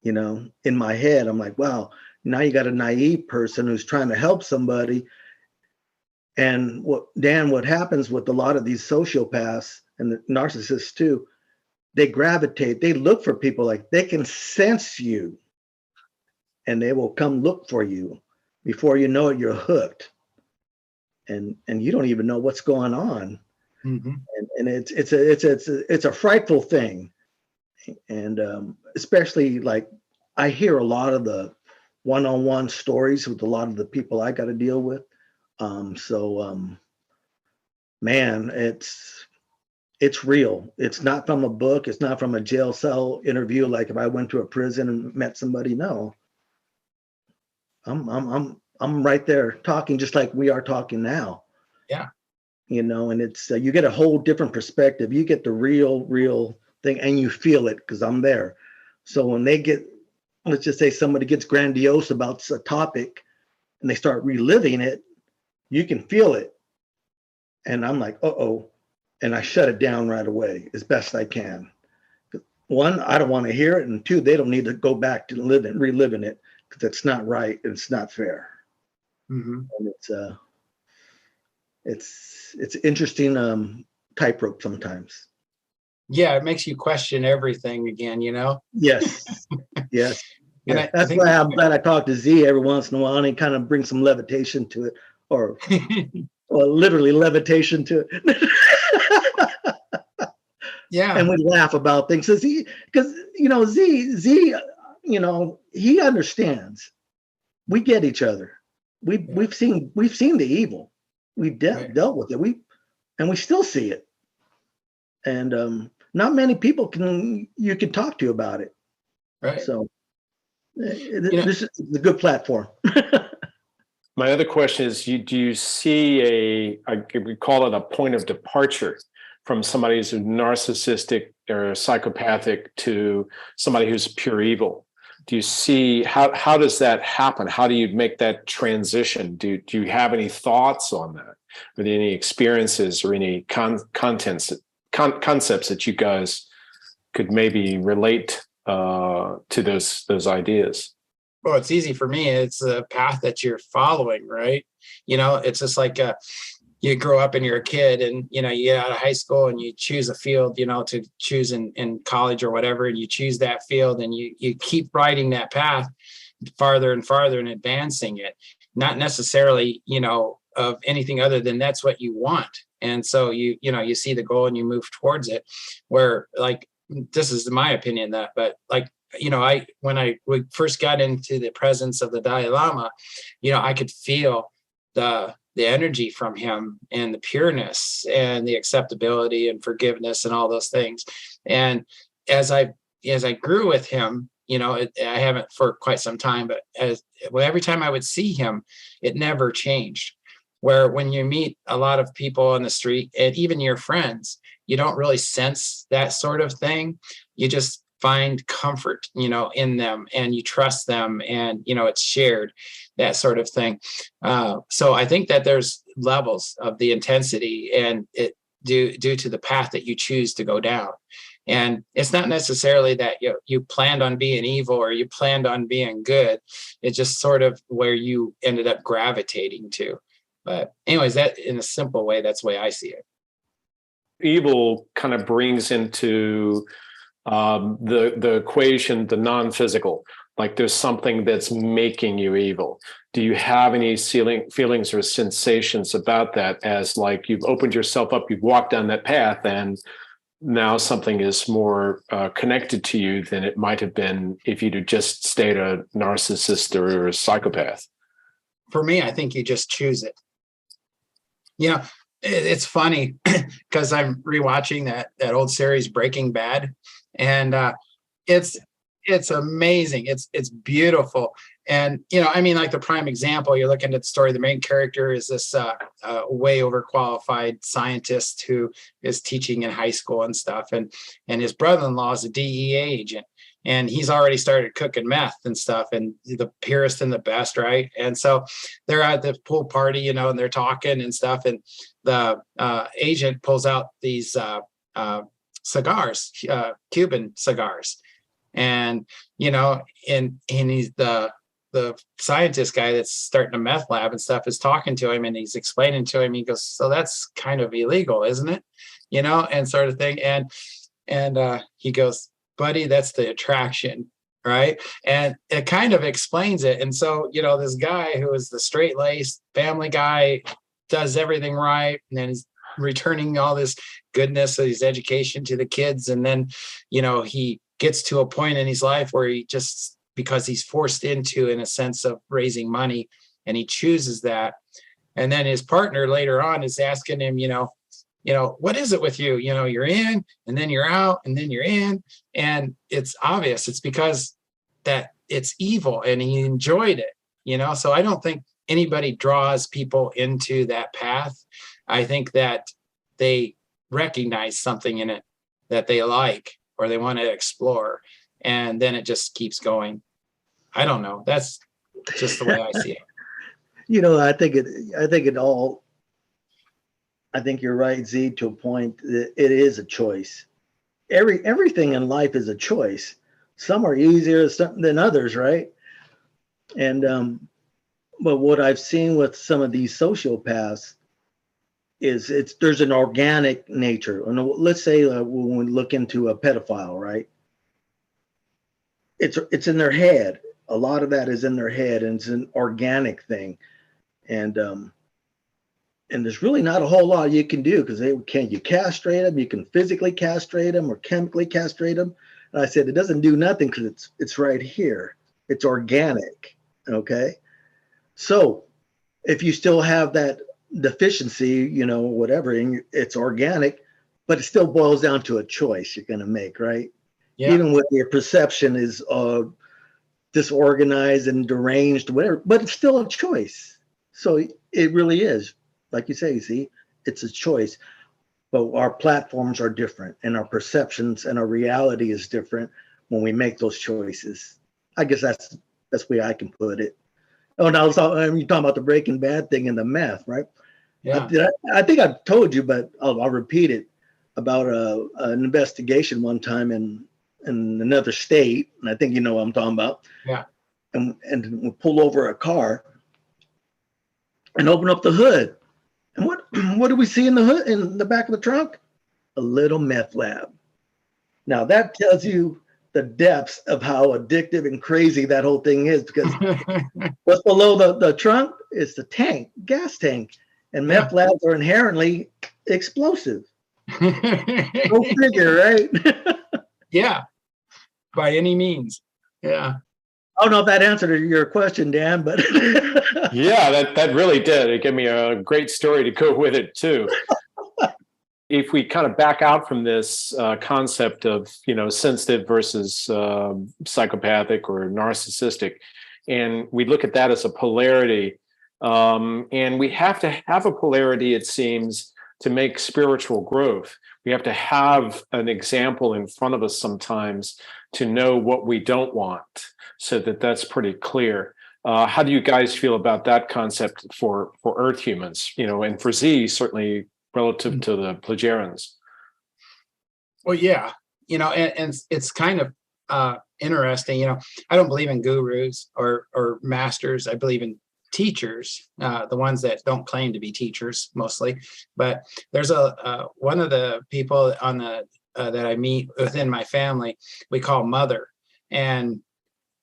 In my head, I'm like, wow, now you got a naive person who's trying to help somebody. And what happens with a lot of these sociopaths and the narcissists too, they look for people, like they can sense you and they will come look for you. Before you know it, you're hooked. And you don't even know what's going on. Mm-hmm. And it's a frightful thing. And especially, like, I hear a lot of the one-on-one stories with a lot of the people I got to deal with. Man, it's real. It's not from a book. It's not from a jail cell interview. Like if I went to a prison and met somebody, no. I'm right there talking just like we are talking now. Yeah. And it's you get a whole different perspective. You get the real thing, and you feel it because I'm there. So when let's just say somebody gets grandiose about a topic and they start reliving it, you can feel it. And I'm like, uh-oh. And I shut it down right away as best I can. One, I don't want to hear it. And two, they don't need to go back to reliving it, because it's not right and it's not fair. Mm-hmm. And it's interesting tightrope sometimes. Yeah, it makes you question everything again, Yes. Yes. And That's why I'm glad I talk to Z every once in a while, and he kind of brings some levitation to it, or literally levitation to it. Yeah. And we laugh about things. Because Z, he understands. We get each other. We've seen the evil. We've dealt with it. We still see it. And not many people you can talk to about it. Right. So this is a good platform. My other question is, do you see we call it a point of departure from somebody who's narcissistic or psychopathic to somebody who's pure evil? Do you see how does that happen? How do you make that transition? Do you have any thoughts on that? Are there any experiences or any concepts that you guys could maybe relate to those ideas? Well, it's easy for me. It's a path that you're following, right? It's just like you grow up and you're a kid, and you get out of high school and you choose a field, to choose in college or whatever, and you choose that field and you keep riding that path farther and farther and advancing it, not necessarily, of anything other than that's what you want. And so you see the goal and you move towards it, where like, this is my opinion but like, when I first got into the presence of the Dalai Lama, I could feel the energy from him and the pureness and the acceptability and forgiveness and all those things. And as I grew with him, I haven't for quite some time, but every time I would see him, it never changed. Where when you meet a lot of people on the street and even your friends, you don't really sense that sort of thing. You just find comfort, in them, and you trust them, and, it's shared, that sort of thing. So I think that there's levels of the intensity, and it due to the path that you choose to go down. And it's not necessarily that you planned on being evil or you planned on being good. It's just sort of where you ended up gravitating to. But anyways, that in a simple way, that's the way I see it. Evil kind of brings into the equation the non-physical, like there's something that's making you evil. Do you have any feelings or sensations about that, as like you've opened yourself up, you've walked down that path, and now something is more connected to you than it might have been if you'd have just stayed a narcissist or a psychopath? For me, I think you just choose it. It's funny because I'm rewatching that old series Breaking Bad, and it's amazing. It's beautiful. And, like the prime example, you're looking at the story, the main character is this way overqualified scientist who is teaching in high school and stuff. And his brother-in-law is a DEA agent, and he's already started cooking meth and stuff, and the purest and the best, right? And so they're at the pool party, and they're talking and stuff. And the agent pulls out these cigars, Cuban cigars. And, and he's the scientist guy that's starting a meth lab and stuff is talking to him, and he's explaining to him, he goes, so that's kind of illegal, isn't it? And sort of thing. And he goes, buddy, that's the attraction, right? And it kind of explains it. And so, this guy who is the straight-laced family guy does everything right, and then he's returning all this goodness of his education to the kids. And then, he gets to a point in his life where he just, because he's forced into, in a sense of raising money, and he chooses that. And then his partner later on is asking him, what is it with you? You're in, and then you're out, and then you're in. And it's obvious. It's because that it's evil, and he enjoyed it, So I don't think anybody draws people into that path. I think that they recognize something in it that they like, or they want to explore, and then it just keeps going. I don't know. That's just the way I see it. I think you're right, Z, to a point that it is a choice. Everything in life is a choice. Some are easier than others, right? And but what I've seen with some of these sociopaths is there's an organic nature. And let's say when we look into a pedophile, right? It's in their head. A lot of that is in their head, and it's an organic thing. And there's really not a whole lot you can do, because you castrate them, you can physically castrate them or chemically castrate them. And I said, it doesn't do nothing because it's right here. It's organic. Okay. So if you still have that deficiency, whatever, and it's organic, but it still boils down to a choice you're going to make, right? Yeah. Even when your perception is disorganized and deranged, whatever, but it's still a choice. So it really is, like you say, see, it's a choice. But our platforms are different, and our perceptions and our reality is different when we make those choices. I guess that's the way I can put it. Oh, now you're talking about the Breaking Bad thing and the meth, right? Yeah. I think I've told you, but I'll repeat it, about an investigation one time in another state, and I think you know what I'm talking about. Yeah. And we pull over a car and open up the hood. And what do we see in the hood, in the back of the trunk? A little meth lab. Now that tells you the depths of how addictive and crazy that whole thing is, because what's below the trunk is the gas tank, and meth labs are inherently explosive. Go figure, right? Yeah, by any means. Yeah. I don't know if that answered your question, Dan, but yeah, that really did. It gave me a great story to go with it too. If we kind of back out from this concept of, sensitive versus psychopathic or narcissistic, and we look at that as a polarity, and we have to have a polarity, it seems, to make spiritual growth. We have to have an example in front of us sometimes to know what we don't want, so that's pretty clear. How do you guys feel about that concept for Earth humans? And for Z, certainly relative to the Plejarens. Well, yeah, and it's kind of interesting. I don't believe in gurus or masters. I believe in teachers, the ones that don't claim to be teachers mostly. But there's one of the people on the that I meet within my family, we call Mother, and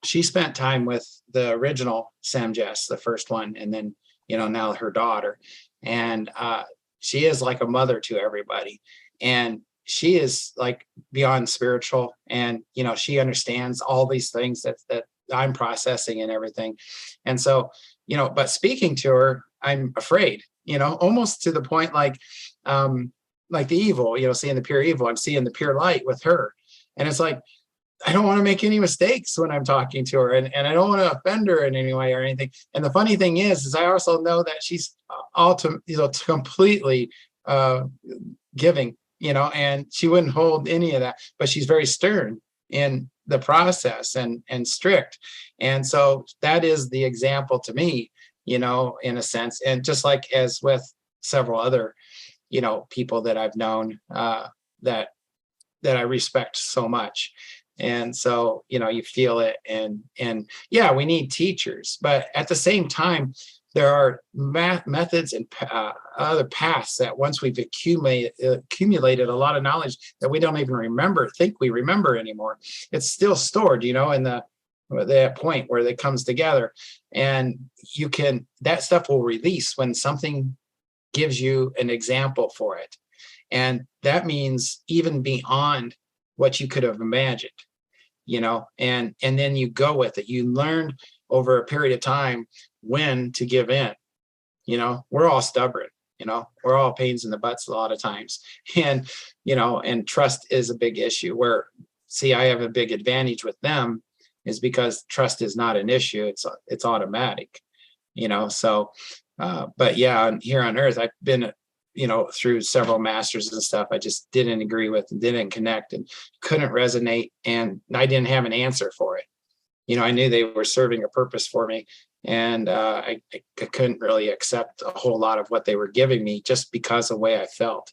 she spent time with the original Sam Jess, the first one, and then now her daughter, and she is like a mother to everybody. And she is like beyond spiritual, and she understands all these things that I'm processing and everything. And so, but speaking to her, I'm afraid, almost to the point like the evil, seeing the pure evil, I'm seeing the pure light with her. And it's like, I don't want to make any mistakes when I'm talking to her, and I don't want to offend her in any way or anything. And the funny thing is I also know that she's completely giving, and she wouldn't hold any of that, but she's very stern in the process and strict. And so that is the example to me, in a sense. And just like as with several other, people that I've known that I respect so much. And so, you feel it, and yeah, we need teachers, but at the same time, there are methods and other paths that once we've accumulated a lot of knowledge that we don't even think we remember anymore. It's still stored, in that point where it comes together, and that stuff will release when something gives you an example for it. And that means even beyond what you could have imagined, and then you go with it. You learn over a period of time when to give in. We're all stubborn, we're all pains in the butts a lot of times. And, and trust is a big issue where, I have a big advantage with them is because trust is not an issue. It's automatic, so, but yeah, here on earth, I've been, through several masters and stuff I just didn't agree with and didn't connect and couldn't resonate. And I didn't have an answer for it. I knew they were serving a purpose for me, and I couldn't really accept a whole lot of what they were giving me just because of the way I felt.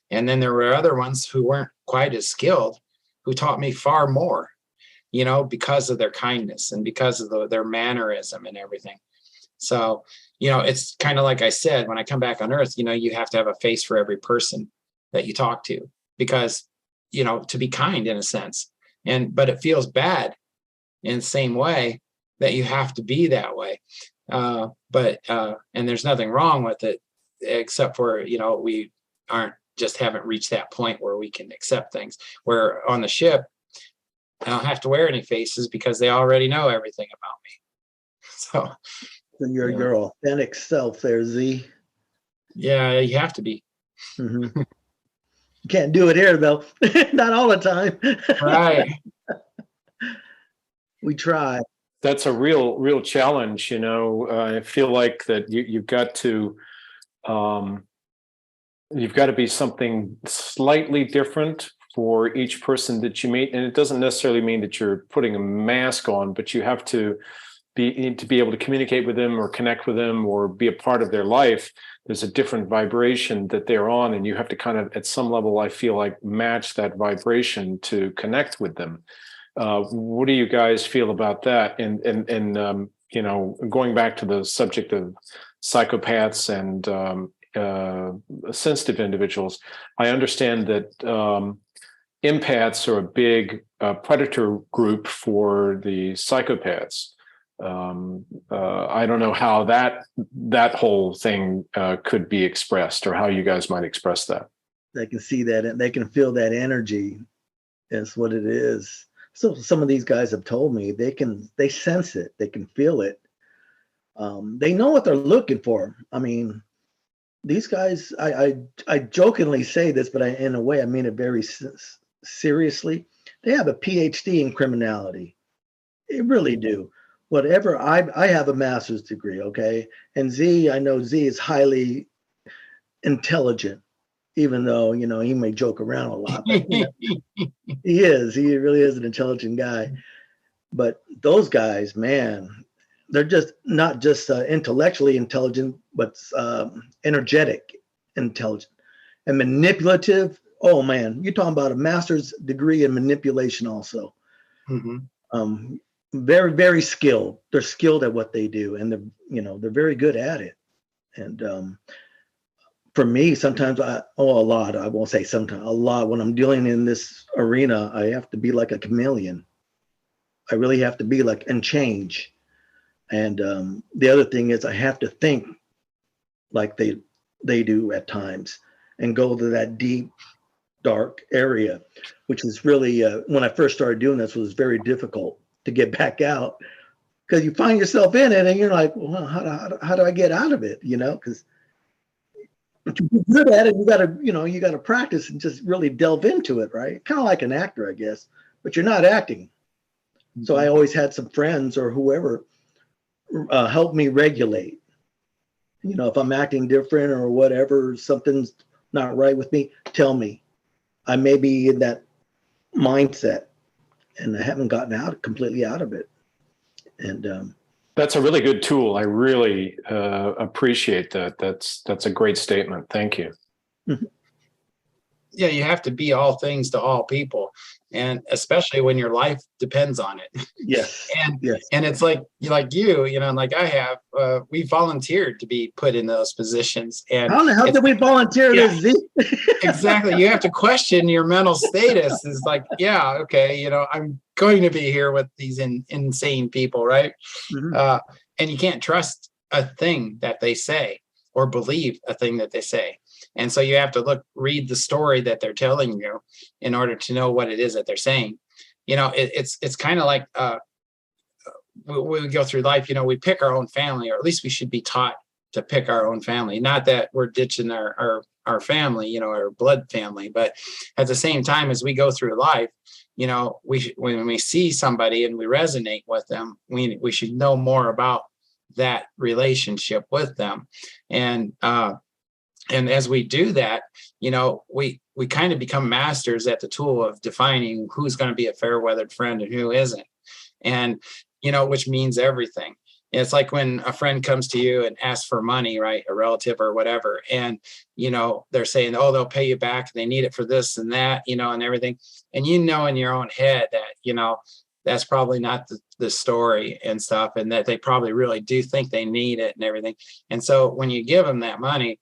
And then there were other ones who weren't quite as skilled, who taught me far more, because of their kindness and because of their mannerism and everything. So, it's kind of like I said, when I come back on earth, you have to have a face for every person that you talk to, because, to be kind in a sense. But it feels bad in the same way that you have to be that way. And there's nothing wrong with it, except for, we haven't reached that point where we can accept things. Where on the ship, I don't have to wear any faces because they already know everything about me. So. Your authentic self there, Z. Yeah, you have to be. Mm-hmm. You can't do it here, though. Not all the time. Right. We try. That's a real challenge. I feel like that you've got to be something slightly different for each person that you meet. And it doesn't necessarily mean that you're putting a mask on, but you have to be able to communicate with them or connect with them or be a part of their life. There's a different vibration that they're on, and you have to kind of, at some level, I feel like, match that vibration to connect with them. What do you guys feel about that? And going back to the subject of psychopaths and sensitive individuals, I understand that empaths are a big predator group for the psychopaths. I don't know how that whole thing could be expressed, or how you guys might express that. They can see that, and they can feel that energy. Is what it is. So some of these guys have told me they sense it, they can feel it. They know what they're looking for. I mean, these guys, I jokingly say this, but in a way I mean it very seriously. They have a PhD in criminality. They really do. Whatever, I have a master's degree, okay? And I know Z is highly intelligent, even though, he may joke around a lot. But, he really is an intelligent guy. But those guys, man, they're just not just intellectually intelligent, but energetic intelligent and manipulative. Oh man, you're talking about a master's degree in manipulation also. Mm-hmm. Very, very skilled. They're skilled at what they do, and they're very good at it. And for me, sometimes a lot, I won't say sometimes, a lot, when I'm dealing in this arena, I have to be like a chameleon. I really have to be and change. And the other thing is I have to think like they do at times, and go to that deep dark area, which is really, when I first started doing this, was very difficult to get back out, because you find yourself in it and you're like, well, how do I get out of it? Because to be good at it, you got to practice and just really delve into it, right? Kind of like an actor, I guess, but you're not acting. So I always had some friends or whoever help me regulate. If I'm acting different or whatever, something's not right with me, tell me. I may be in that mindset and I haven't gotten completely out of it. And that's a really good tool. I really appreciate that. That's a great statement. Thank you. Yeah, you have to be all things to all people, and especially when your life depends on it. Yes. And it's like you, and like I have, we volunteered to be put in those positions. And I don't know, how did we volunteer this? Exactly. You have to question your mental status. Is like, yeah, okay, I'm going to be here with these insane people, right? Mm-hmm. And you can't trust a thing that they say or believe a thing that they say. And so you have to read the story that they're telling you in order to know what it is that they're saying. It's kind of like we go through life, we pick our own family, or at least we should be taught to pick our own family. Not that we're ditching our family, our blood family, but at the same time, as we go through life, when we see somebody and we resonate with them, we should know more about that relationship with them. And as we do that, we kind of become masters at the tool of defining who's going to be a fair weathered friend and who isn't. And, which means everything. It's like when a friend comes to you and asks for money, right? A relative or whatever. And, they're saying, oh, they'll pay you back. They need it for this and that, and everything. And in your own head that, that's probably not the story and stuff, and that they probably really do think they need it and everything. And so when you give them that money,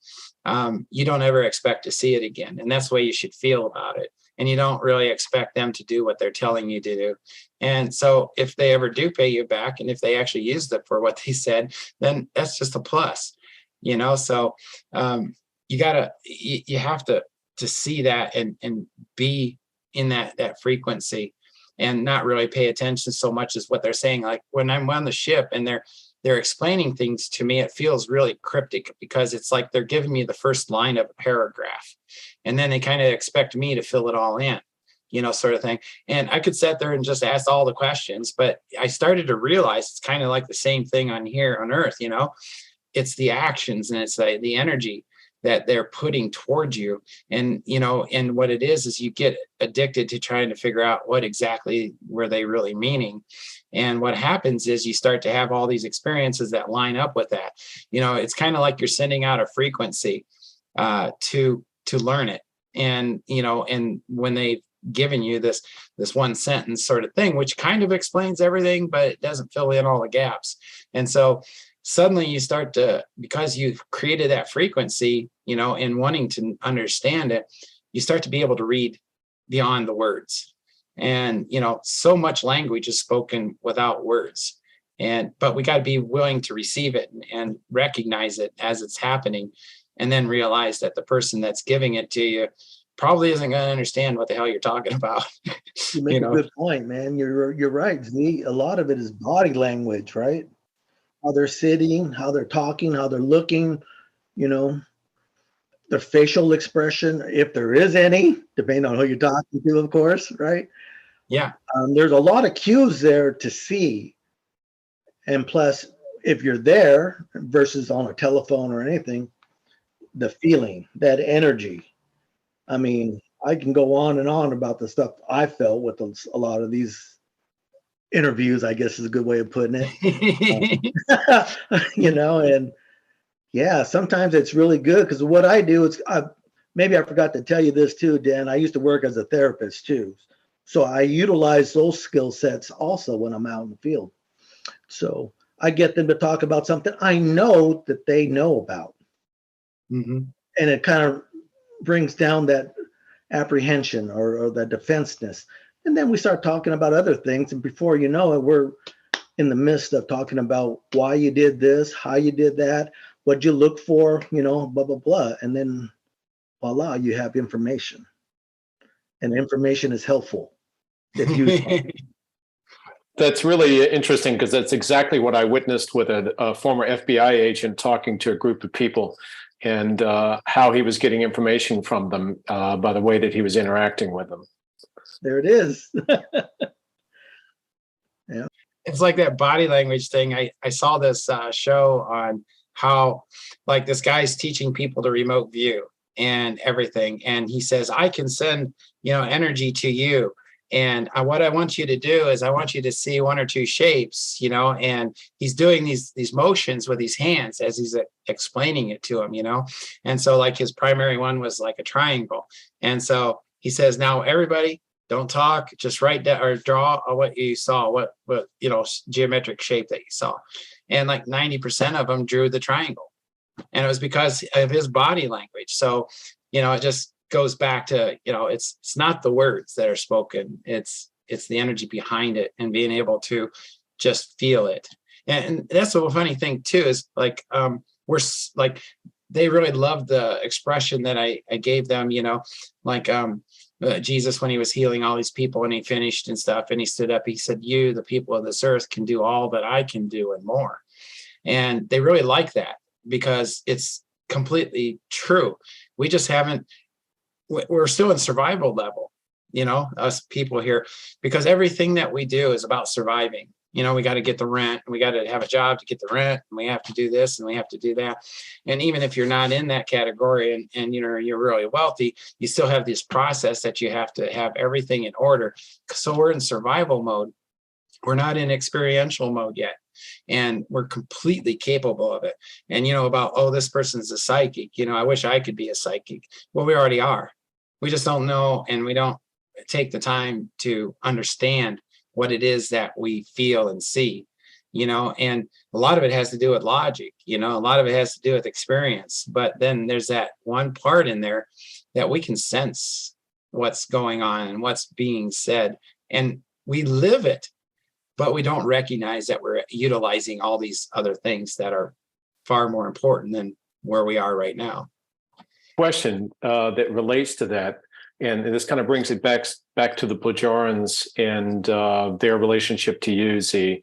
you don't ever expect to see it again. And that's the way you should feel about it. And you don't really expect them to do what they're telling you to do. And so if they ever do pay you back, and if they actually used it for what they said, then that's just a plus, so you have to see that and be in that frequency, and not really pay attention so much as what they're saying. Like when I'm on the ship and they're explaining things to me, it feels really cryptic, because it's like they're giving me the first line of a paragraph, and then they kind of expect me to fill it all in, sort of thing. And I could sit there and just ask all the questions, but I started to realize it's kind of like the same thing on here on Earth. It's the actions and it's the energy that they're putting towards you. And, and what it is you get addicted to trying to figure out what exactly were they really meaning. And what happens is you start to have all these experiences that line up with that. It's kind of like you're sending out a frequency to learn it. And, and when they've given you this one sentence sort of thing, which kind of explains everything, but it doesn't fill in all the gaps. And so suddenly you start to, because you've created that frequency, in wanting to understand it, you start to be able to read beyond the words. And, so much language is spoken without words. But we got to be willing to receive it and recognize it as it's happening, and then realize that the person that's giving it to you probably isn't going to understand what the hell you're talking about. You make a good point, man. You're right, Z. A lot of it is body language, right? How they're sitting, how they're talking, how they're looking, their facial expression, if there is any, depending on who you're talking to, of course, right? Yeah. There's a lot of cues there to see. And plus, if you're there versus on a telephone or anything, the feeling, that energy. I mean, I can go on and on about the stuff I felt with a lot of these interviews, I guess is a good way of putting it. And yeah, sometimes it's really good, because what I do is, maybe I forgot to tell you this too, Dan. I used to work as a therapist too. So I utilize those skill sets also when I'm out in the field. So I get them to talk about something I know that they know about. Mm-hmm. And it kind of brings down that apprehension or that defenseness. And then we start talking about other things. And before you know it, we're in the midst of talking about why you did this, how you did that, what you look for, blah, blah, blah. And then voila, you have information. and information is helpful if used. That's really interesting because that's exactly what I witnessed with a former FBI agent talking to a group of people, and how he was getting information from them by the way that he was interacting with them. There it is. Yeah. It's like that body language thing. I saw this show on how, like, this guy's teaching people to remote view and everything. And he says, I can send, energy to you. And what I want you to do is I want you to see one or two shapes, and he's doing these motions with his hands as he's explaining it to him, And so, like, his primary one was like a triangle. And so he says, now everybody, don't talk, just write down or draw what you saw, what geometric shape that you saw. And like 90% of them drew the triangle. And it was because of his body language. So, it just goes back to, it's not the words that are spoken. It's the energy behind it and being able to just feel it. And that's the funny thing too, is like, we're like, they really loved the expression that I gave them, like, Jesus, when he was healing all these people and he finished and stuff, and he stood up, he said, you, the people of this earth, can do all that I can do and more. And they really like that because it's completely true. We just we're still in survival level, us people here, because everything that we do is about surviving. We got to get the rent, and we got to have a job to get the rent, and we have to do this and we have to do that. And even if you're not in that category and you're really wealthy, you still have this process that you have to have everything in order. So we're in survival mode. We're not in experiential mode yet. And we're completely capable of it. And, about, this person's a psychic, I wish I could be a psychic. Well, we already are. We just don't know. And we don't take the time to understand what it is that we feel and see, and a lot of it has to do with logic, a lot of it has to do with experience. But then there's that one part in there that we can sense what's going on and what's being said. And we live it, but we don't recognize that we're utilizing all these other things that are far more important than where we are right now. Question that relates to that, and this kind of brings it back to the Plejarens and their relationship to you, Z,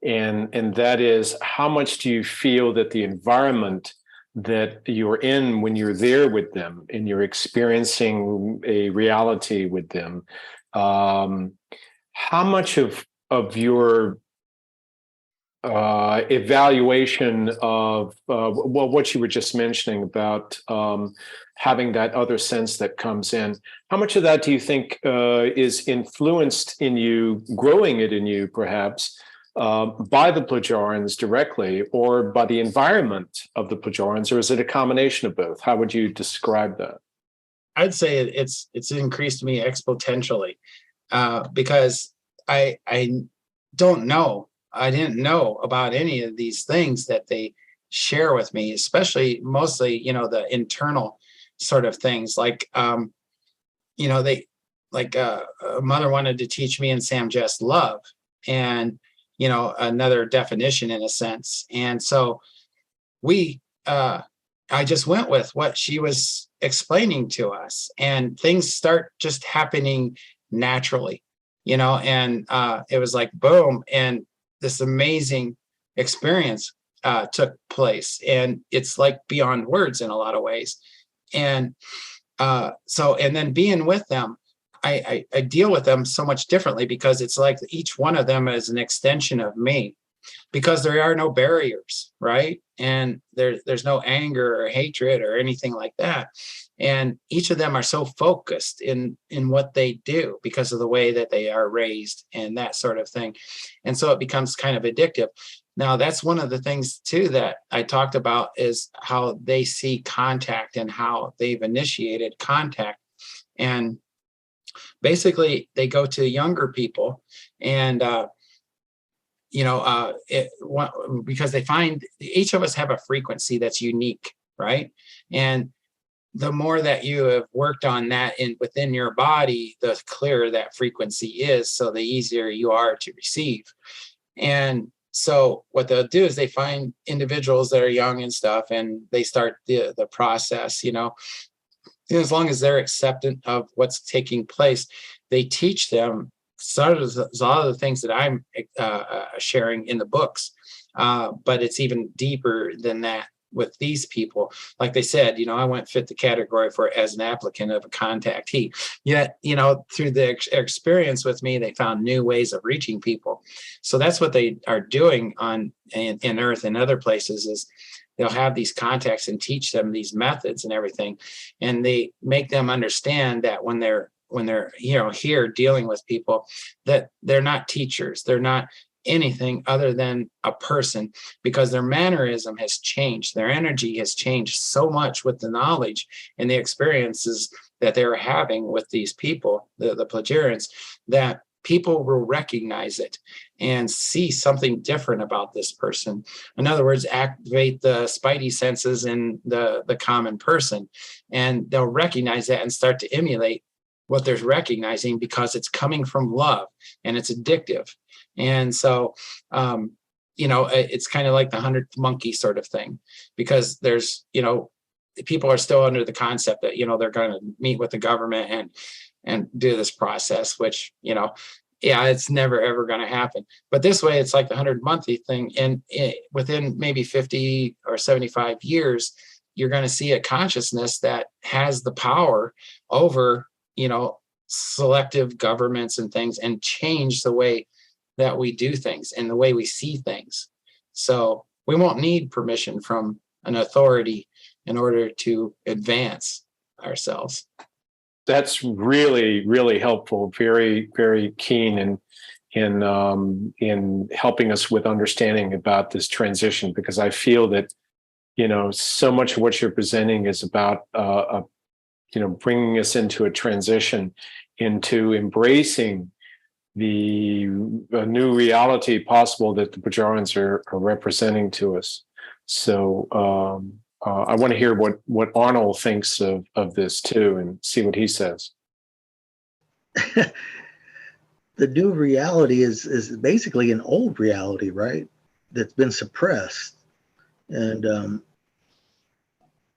and that is, how much do you feel that the environment that you're in when you're there with them and you're experiencing a reality with them, how much of your evaluation of what you were just mentioning about having that other sense that comes in, how much of that do you think is influenced in you, growing it in you perhaps, by the Plejarens directly, or by the environment of the Plejarens, or is it a combination of both? How would you describe that? I'd say it's increased me exponentially because I don't know. I didn't know about any of these things that they share with me, mostly, the internal sort of things. Like, they, like, a mother wanted to teach me and Sam just love, and, another definition in a sense. And so I just went with what she was explaining to us, and things start just happening naturally, and it was like, boom. And this amazing experience took place, and it's like beyond words in a lot of ways. And and then being with them, I deal with them so much differently, because it's like each one of them is an extension of me, because there are no barriers, right? And there's no anger or hatred or anything like that. And each of them are so focused in what they do because of the way that they are raised and that sort of thing. And so it becomes kind of addictive. Now, that's one of the things too that I talked about, is how they see contact and how they've initiated contact. And basically they go to younger people, and because they find each of us have a frequency that's unique, right? And the more that you have worked on that within your body, the clearer that frequency is, so the easier you are to receive. And so what they'll do is they find individuals that are young and stuff, and they start the process, as long as they're acceptant of what's taking place, they teach them sort of a lot of the things that I'm sharing in the books. But it's even deeper than that with these people. Like they said, I wouldn't fit the category for as an applicant of a contactee. Yet, through the experience with me, they found new ways of reaching people. So that's what they are doing in Earth and other places is they'll have these contacts and teach them these methods and everything. And they make them understand that when they're here dealing with people, that they're not teachers. They're not anything other than a person, because their mannerism has changed. Their energy has changed so much with the knowledge and the experiences that they're having with these people, the Plejarens, that people will recognize it and see something different about this person. In other words, activate the spidey senses in the common person, and they'll recognize that and start to emulate what they're recognizing, because it's coming from love and it's addictive. And so, it's kind of like the 100th monkey sort of thing, because there's, people are still under the concept that, they're going to meet with the government and do this process, which, it's never, ever going to happen. But this way, it's like the 100 monkey thing. And within maybe 50 or 75 years, you're going to see a consciousness that has the power over, selective governments and things, and change the way that we do things and the way we see things. So we won't need permission from an authority in order to advance ourselves. That's really, really helpful. Very, very keen in helping us with understanding about this transition, because I feel that, so much of what you're presenting is about, bringing us into a transition into embracing the new reality possible that the Plejarens are representing to us. So I want to hear what Arnold thinks of this too, and see what he says. The new reality is basically an old reality, right? That's been suppressed. And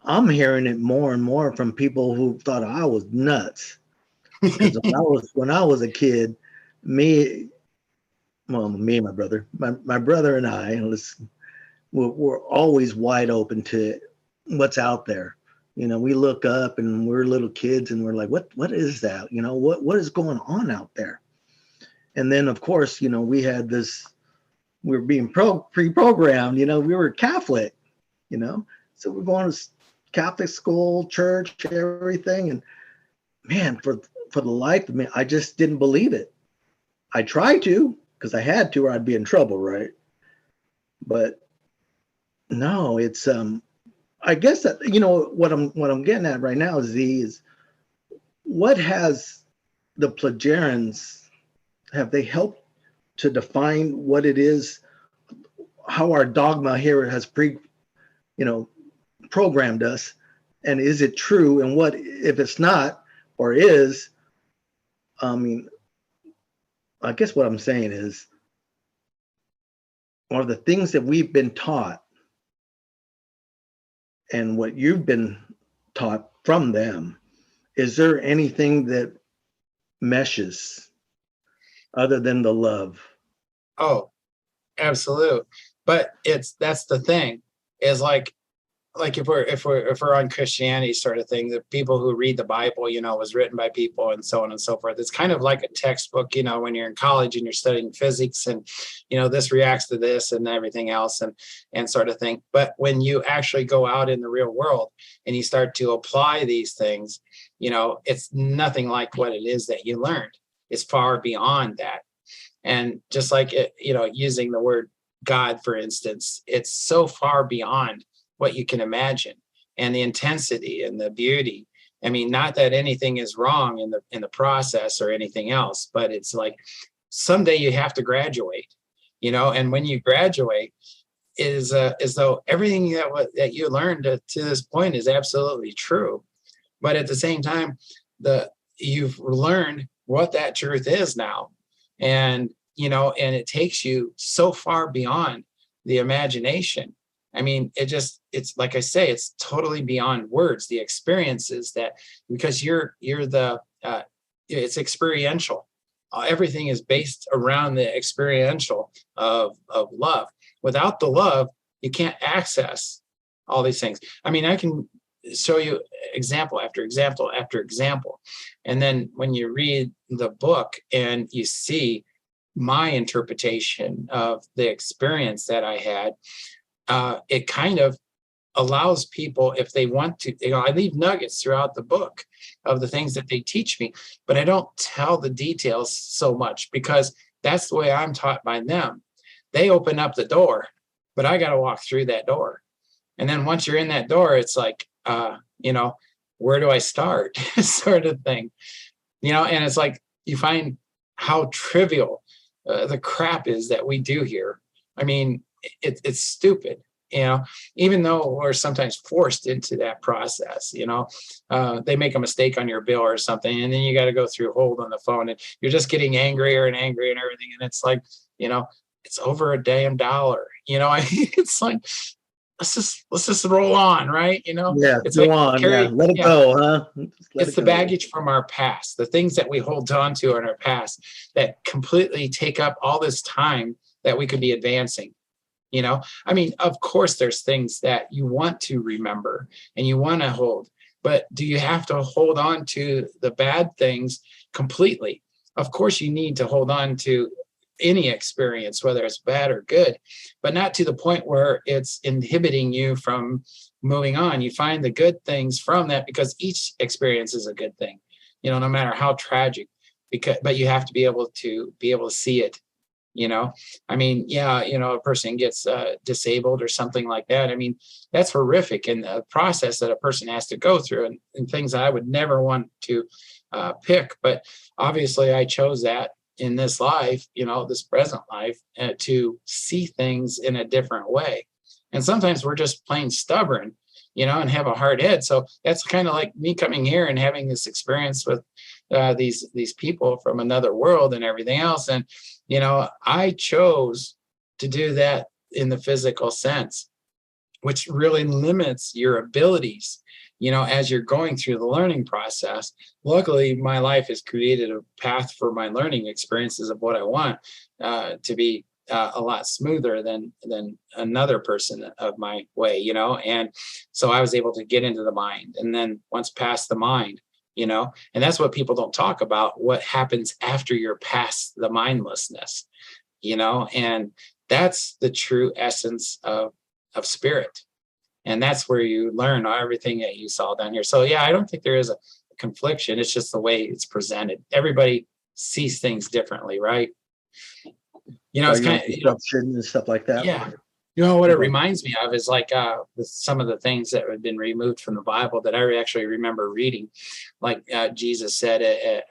I'm hearing it more and more from people who thought I was nuts. Because when I was a kid, me and my brother, my brother and I, we're always wide open to what's out there. We look up and we're little kids and we're like, what is that? What is going on out there? And then of course, we had this, we were being pre-programmed, we were Catholic, so we're going to Catholic school, church, everything. And man, for the life of me, I just didn't believe it. I tried to, because I had to, or I'd be in trouble, right? But no, it's I guess that what I'm getting at right now is what has the Plejarens, have they helped to define what it is, how our dogma here has programmed us, and is it true? And what if it's not or is? I guess what I'm saying is, one of the things that we've been taught and what you've been taught from them, is there anything that meshes other than the love? Oh, absolute. But that's the thing, is like if we're on Christianity sort of thing, the people who read the Bible, was written by people and so on and so forth. It's kind of like a textbook, when you're in college and you're studying physics and, this reacts to this and everything else and sort of thing. But when you actually go out in the real world and you start to apply these things, it's nothing like what it is that you learned. It's far beyond that. And just like using the word God, for instance, it's so far beyond what you can imagine, and the intensity and the beauty. I mean, not that anything is wrong in the process or anything else, but it's like someday you have to graduate, and when you graduate, is as though everything that you learned to this point is absolutely true, but at the same time, you've learned what that truth is now, and and it takes you so far beyond the imagination. I mean, it's like I say, it's totally beyond words, the experiences that, because it's experiential. Everything is based around the experiential of love. Without the love, you can't access all these things. I mean, I can show you example after example after example. And then when you read the book and you see my interpretation of the experience that I had, it kind of allows people, if they want to, I leave nuggets throughout the book of the things that they teach me, but I don't tell the details so much because that's the way I'm taught by them. They open up the door, but I got to walk through that door. And then once you're in that door, it's like, where do I start? Sort of thing, and it's like, you find how trivial the crap is that we do here. I mean, it's stupid. Even though we're sometimes forced into that process, they make a mistake on your bill or something, and then you got to go through hold on the phone, and you're just getting angrier and angry and everything. And it's like, it's over a damn dollar. It's like, let's just roll on, right? Yeah, it's go like on. Let it go, huh? It's the baggage from our past, the things that we hold on to in our past that completely take up all this time that we could be advancing. I mean, of course, there's things that you want to remember and you want to hold, but do you have to hold on to the bad things completely? Of course, you need to hold on to any experience, whether it's bad or good, but not to the point where it's inhibiting you from moving on. You find the good things from that, because each experience is a good thing, no matter how tragic, but you have to be able to see it. I mean, a person gets disabled or something like that. I mean, that's horrific, and the process that a person has to go through, and things that I would never want to pick. But obviously, I chose that in this life, this present life, to see things in a different way. And sometimes we're just plain stubborn, and have a hard head. So that's kind of like me coming here and having this experience with these people from another world and everything else. And I chose to do that in the physical sense, which really limits your abilities, as you're going through the learning process. Luckily, my life has created a path for my learning experiences of what I want to be a lot smoother than another person of my way, and so I was able to get into the mind, and then once past the mind, and that's what people don't talk about, what happens after you're past the mindlessness, and that's the true essence of spirit. And that's where you learn everything that you saw down here. So yeah, I don't think there is a confliction. It's just the way it's presented. Everybody sees things differently, right? It's kind of and stuff like that. Yeah. What it reminds me of is like some of the things that have been removed from the Bible that I actually remember reading. Like Jesus said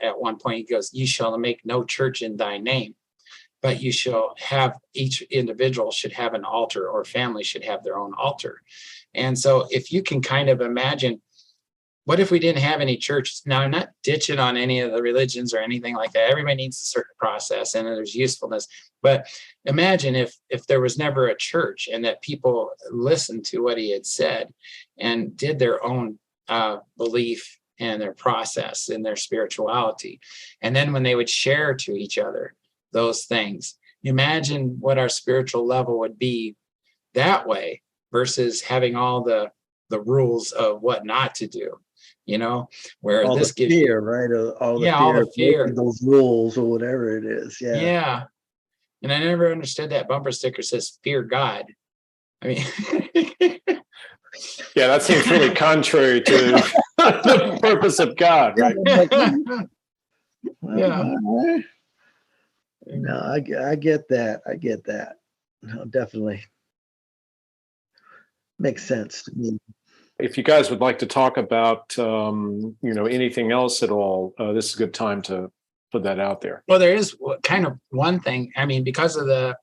at one point, he goes, "You shall make no church in thy name, but you shall have, each individual should have an altar, or family should have their own altar." And so if you can kind of imagine, what if we didn't have any churches? Now, I'm not ditching on any of the religions or anything like that. Everybody needs a certain process and there's usefulness. But imagine if there was never a church, and that people listened to what he had said and did their own belief and their process and their spirituality. And then when they would share to each other those things, imagine what our spiritual level would be that way, versus having all the rules of what not to do, where all this the gives fear, right? All the fear, those rules or whatever it is. Yeah. Yeah. And I never understood that bumper sticker says "Fear God." I mean, Yeah, that seems really contrary to the purpose of God, right? Yeah. No, I get that. I get that. No, definitely makes sense to me. If you guys would like to talk about, anything else at all, this is a good time to put that out there. Well, there is kind of one thing. I mean, because of the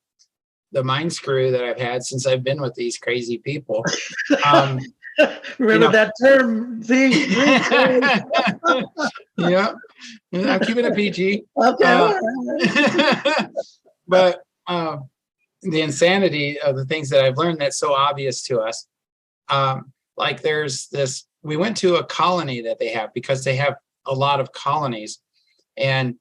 mind screw that I've had since I've been with these crazy people. Remember that term? See? Yeah. I'm keeping it PG. Okay. But the insanity of the things that I've learned that's so obvious to us. Like there's this, we went to a colony that they have because they have a lot of colonies, and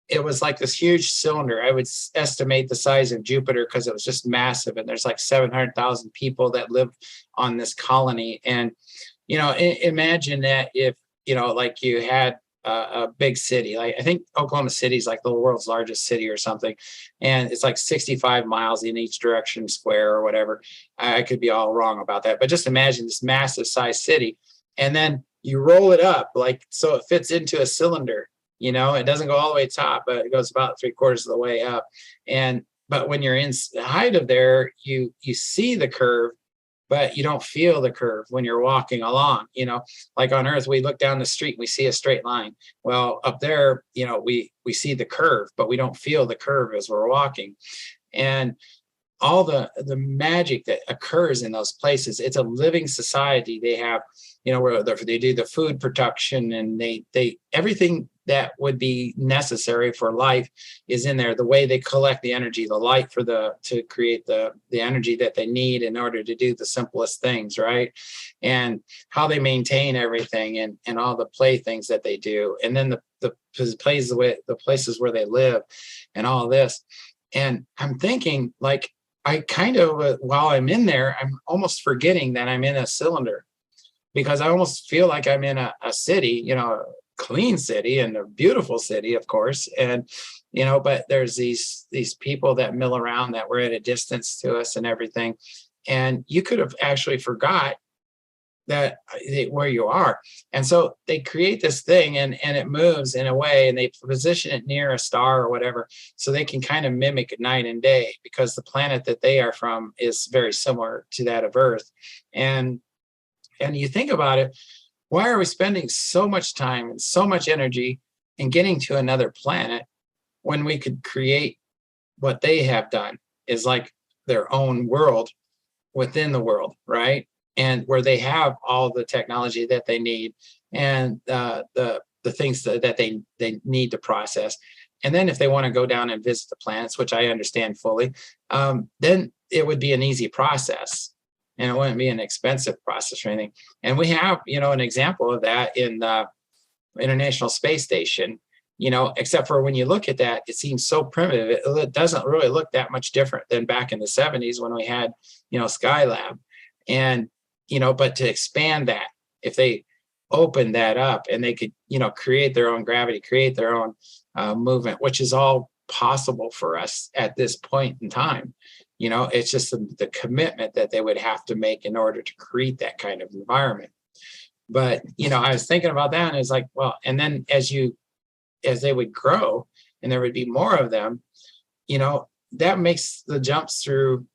it was like this huge cylinder. I would estimate the size of Jupiter because it was just massive. And there's like 700,000 people that live on this colony. And, imagine that if, like you had a big city, like I think Oklahoma City is like the world's largest city or something. And it's like 65 miles in each direction square or whatever. I could be all wrong about that, but just imagine this massive size city. And then you roll it up so it fits into a cylinder. It doesn't go all the way top, but it goes about 3/4 of the way up. But when you're inside of there, you see the curve, but you don't feel the curve when you're walking along. Like on Earth, we look down the street, we see a straight line. Well, up there, we see the curve, but we don't feel the curve as we're walking. And all the magic that occurs in those places, it's a living society. They have, where they do the food production, and they everything that would be necessary for life is in there. The way they collect the energy, the light to create the energy that they need in order to do the simplest things, right? And how they maintain everything, and all the playthings that they do, and then the places where they live, and all this. And I'm thinking, like, I kind of, while I'm in there, I'm almost forgetting that I'm in a cylinder, because I almost feel like I'm in a city, a clean city and a beautiful city, of course. And, but there's these people that mill around that were at a distance to us and everything. And you could have actually forgot that where you are. And so they create this thing, and it moves in a way, and they position it near a star or whatever, so they can kind of mimic night and day, because the planet that they are from is very similar to that of Earth. And you think about it, why are we spending so much time and so much energy in getting to another planet when we could create what they have done, is like their own world within the world, right? And where they have all the technology that they need, and the things that they need to process. And then if they want to go down and visit the planets, which I understand fully, then it would be an easy process, and it wouldn't be an expensive process or anything. And we have, an example of that in the International Space Station, except for when you look at that, it seems so primitive. It doesn't really look that much different than back in the 70s when we had, Skylab. And, but to expand that, if they open that up and they could, create their own gravity, create their own movement, which is all possible for us at this point in time. It's just the commitment that they would have to make in order to create that kind of environment. But, I was thinking about that, and it's like, well, and then as they would grow and there would be more of them, that makes the jumps through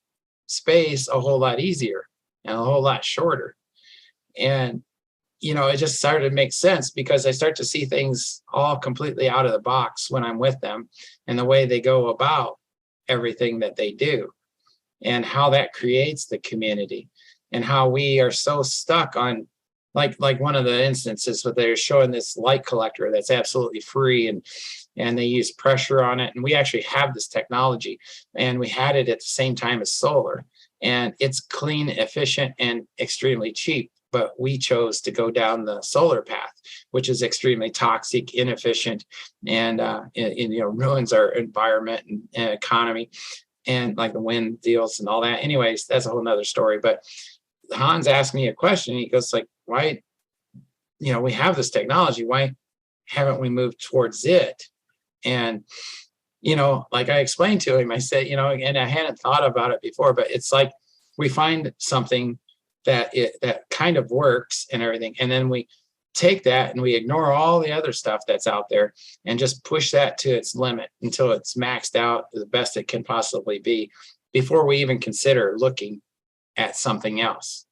space a whole lot easier and a whole lot shorter. And, it just started to make sense, because I start to see things all completely out of the box when I'm with them, and the way they go about everything that they do, and how that creates the community, and how we are so stuck on, like one of the instances where they're showing this light collector that's absolutely free, and they use pressure on it. And we actually have this technology, and we had it at the same time as solar, and it's clean, efficient, and extremely cheap. But we chose to go down the solar path, which is extremely toxic, inefficient, and ruins our environment and economy, and like the wind deals and all that. Anyways, that's a whole nother story. But Hans asked me a question. He goes like, why, we have this technology, why haven't we moved towards it? And, like I explained to him, I said, and I hadn't thought about it before, but it's like we find something that kind of works and everything, and then we take that and we ignore all the other stuff that's out there and just push that to its limit until it's maxed out the best it can possibly be, before we even consider looking at something else.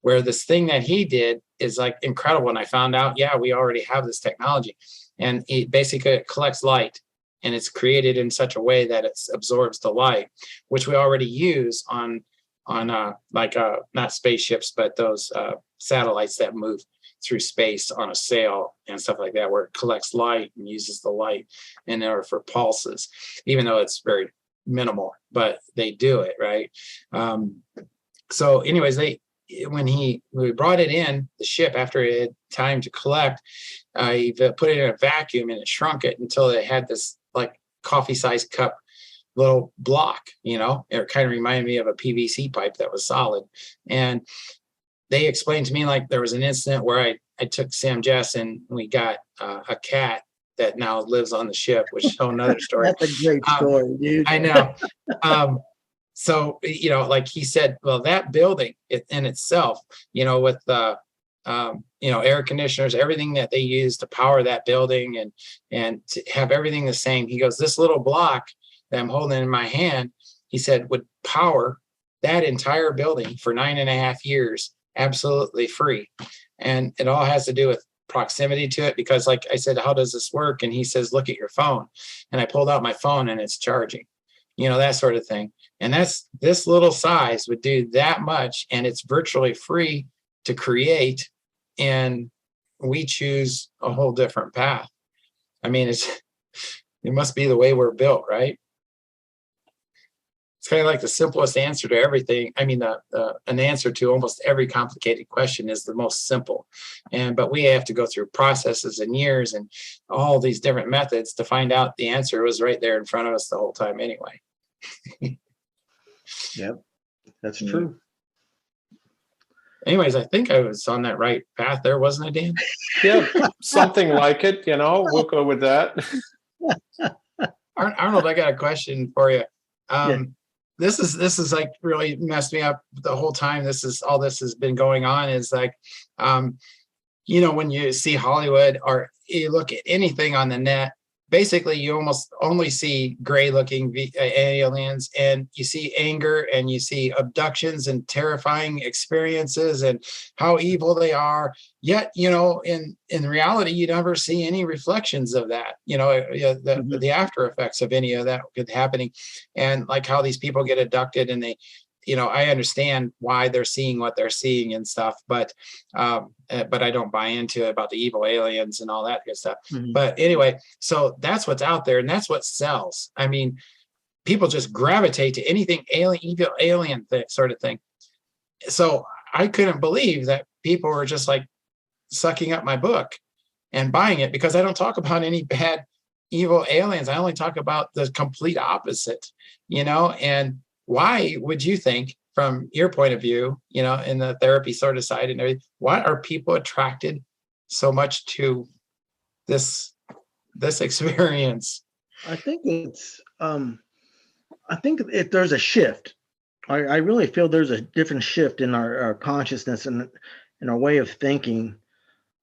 Where this thing that he did is like incredible. And I found out, we already have this technology, and it basically collects light, and it's created in such a way that it absorbs the light, which we already use on not spaceships, but those satellites that move through space on a sail and stuff like that, where it collects light and uses the light in order for pulses, even though it's very minimal, but they do it, right? So anyways, when we brought it in the ship after it had time to collect, he put it in a vacuum and it shrunk it until it had this like coffee sized cup little block, it kind of reminded me of a PVC pipe that was solid. And they explained to me, like, there was an incident where I took Sam Jess and we got a cat that now lives on the ship, which is another story. That's a great story, dude. I know. So, like he said, well, that building in itself, with air conditioners, everything that they use to power that building and to have everything the same. He goes, this little block that I'm holding in my hand, he said, would power that entire building for 9.5 years, absolutely free. And it all has to do with proximity to it, because like I said, how does this work? And he says, look at your phone. And I pulled out my phone and it's charging, that sort of thing. And this little size would do that much, and it's virtually free to create. And we choose a whole different path. I mean, it must be the way we're built, right? It's kind of like the simplest answer to everything. I mean, an answer to almost every complicated question is the most simple. But we have to go through processes and years and all these different methods to find out the answer was right there in front of us the whole time anyway. Yep, that's true. Anyways, I think I was on that right path there, wasn't I, Dan? Yeah, something like it, we'll go with that. Arnold, I got a question for you. Yeah. This is like really messed me up the whole time. This has been going on is like, when you see Hollywood or you look at anything on the net, basically you almost only see gray looking aliens, and you see anger and you see abductions and terrifying experiences and how evil they are. Yet, in reality, you never see any reflections of that, the after effects of any of that could happening. And like how these people get abducted and they, I understand why they're seeing what they're seeing and stuff, but I don't buy into it about the evil aliens and all that good stuff. Mm-hmm. But anyway, so that's what's out there and that's what sells. I mean, people just gravitate to anything evil alien sort of thing. So I couldn't believe that people were just like sucking up my book and buying it, because I don't talk about any bad evil aliens. I only talk about the complete opposite, and why would you think, from your point of view, in the therapy sort of side and everything, why are people attracted so much to this experience? I think there's a shift. I really feel there's a different shift in our consciousness and in our way of thinking.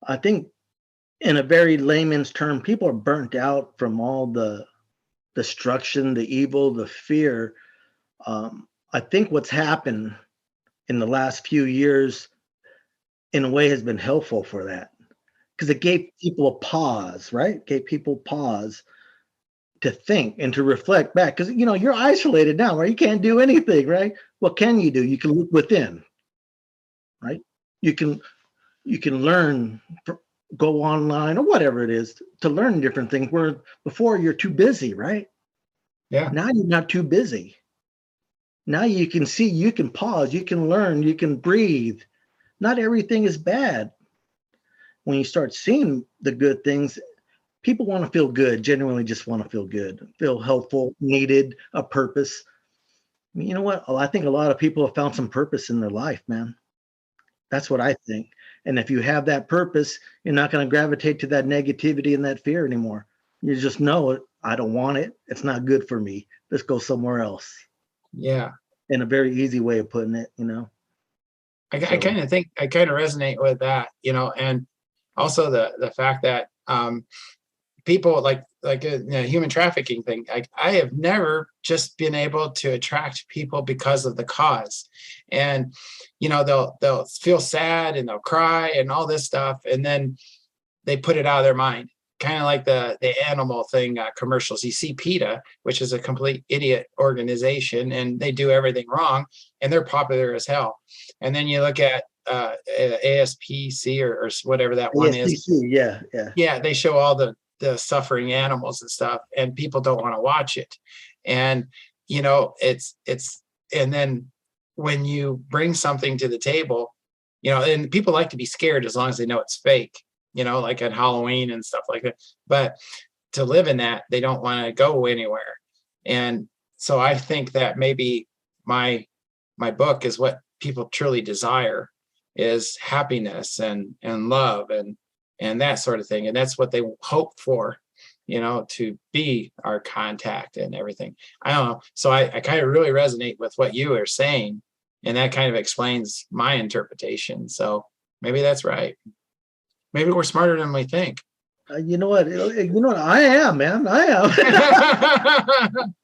I think, in a very layman's term, people are burnt out from all the destruction, the evil, the fear. I think what's happened in the last few years, in a way, has been helpful for that, because it gave people a pause, right? Gave people pause to think and to reflect back, because you're isolated now, right? You can't do anything, right? What can you do? You can look within, right? You can learn, go online or whatever it is to learn different things. Where before you're too busy, right? Yeah. Now you're not too busy. Now you can see, you can pause, you can learn, you can breathe. Not everything is bad. When you start seeing the good things, people want to feel good, genuinely just want to feel good, feel helpful, needed, a purpose. You know what? I think a lot of people have found some purpose in their life, man. That's what I think. And if you have that purpose, you're not going to gravitate to that negativity and that fear anymore. You just know it. I don't want it. It's not good for me. Let's go somewhere else. Yeah. In a very easy way of putting it, I kind of think I kind of resonate with that, and also the fact that people like a human trafficking thing. I have never just been able to attract people because of the cause, and they'll feel sad and they'll cry and all this stuff, and then they put it out of their mind. Kind of like the animal thing commercials. You see PETA, which is a complete idiot organization, and they do everything wrong, and they're popular as hell. And then you look at ASPC or whatever that one is. Yeah, they show all the suffering animals and stuff, and people don't want to watch it. And it's, and then when you bring something to the table, and people like to be scared as long as they know it's fake, like at Halloween and stuff like that. But to live in that, they don't want to go anywhere. And so I think that maybe my book is what people truly desire, is happiness and love and that sort of thing. And that's what they hope for, to be our contact and everything. I don't know. So I kind of really resonate with what you are saying, and that kind of explains my interpretation. So maybe that's right. Maybe we're smarter than we think. You know what? I am, man. I am.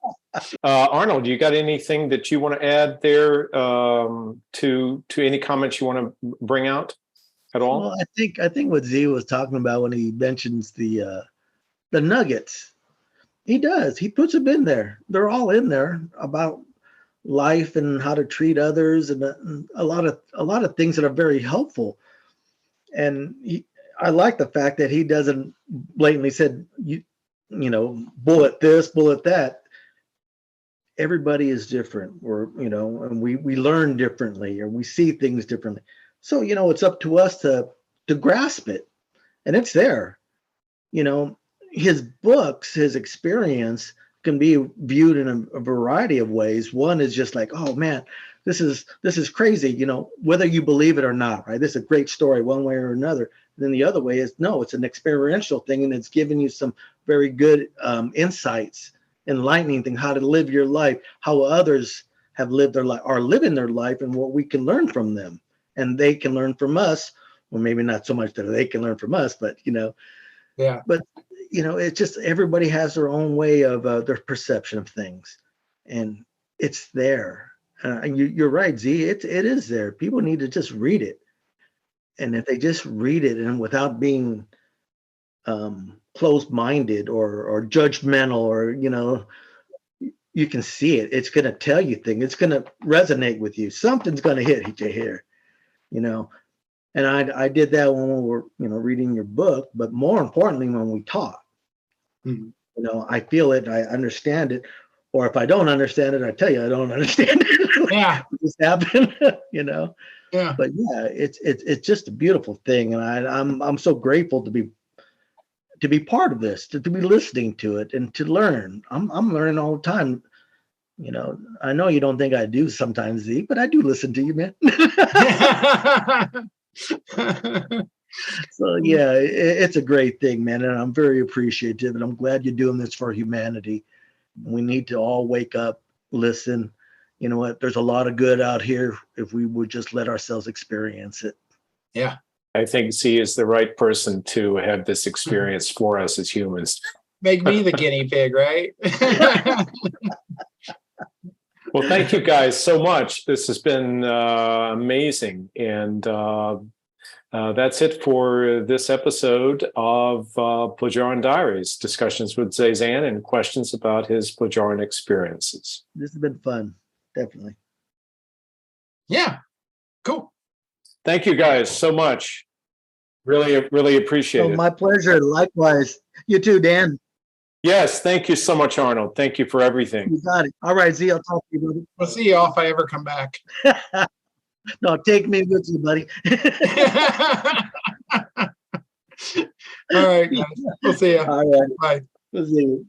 Arnold, you got anything that you want to add there to any comments you want to bring out at all? Well, I think what Z was talking about when he mentions the nuggets, he does. He puts them in there. They're all in there about life and how to treat others, and a lot of things that are very helpful. And I like the fact that he doesn't blatantly said bullet this, bullet that. Everybody is different, and we learn differently, or we see things differently. So, it's up to us to grasp it, and it's there. His books, his experience can be viewed in a variety of ways. One is just like, oh man, this is crazy, whether you believe it or not, right? This is a great story one way or another. And then the other way is, no, it's an experiential thing, and it's giving you some very good insights, enlightening thing, how to live your life, how others have lived their life, are living their life, and what we can learn from them, and they can learn from us. Well, maybe not so much that they can learn from us, but yeah. But it's just everybody has their own way of their perception of things, and it's there. And you're right, Z. It is there. People need to just read it, and if they just read it and without being closed-minded or judgmental, or you can see it. It's going to tell you things. It's going to resonate with you. Something's going to hit you here, And I did that when we were reading your book, but more importantly when we talk. Mm-hmm. I feel it, I understand it, or if I don't understand it, I tell you I don't understand it. Yeah, it just happened. Yeah. But yeah, it's just a beautiful thing, and I'm so grateful to be part of this, to be listening to it and to learn. I'm learning all the time. I know you don't think I do sometimes, Z, but I do listen to you, man. So yeah, it's a great thing, man, and I'm very appreciative, and I'm glad you're doing this for humanity. We need to all wake up, listen. You know what? There's a lot of good out here if we would just let ourselves experience it. Yeah. I think Z is the right person to have this experience for us as humans. Make me the guinea pig, right? Well, thank you guys so much. This has been amazing. And that's it for this episode of Plejaren Diaries, discussions with Zaysan and questions about his Plejaren experiences. This has been fun, definitely. Yeah, cool. Thank you guys so much. Really appreciate it. My pleasure. Likewise. You too, Dan. Yes, thank you so much, Arnold. Thank you for everything. You got it. All right, Z, I'll talk to you, buddy. We'll see y'all if I ever come back. No, take me with you, buddy. All right, guys. We'll see you. All right. Bye. We'll see you.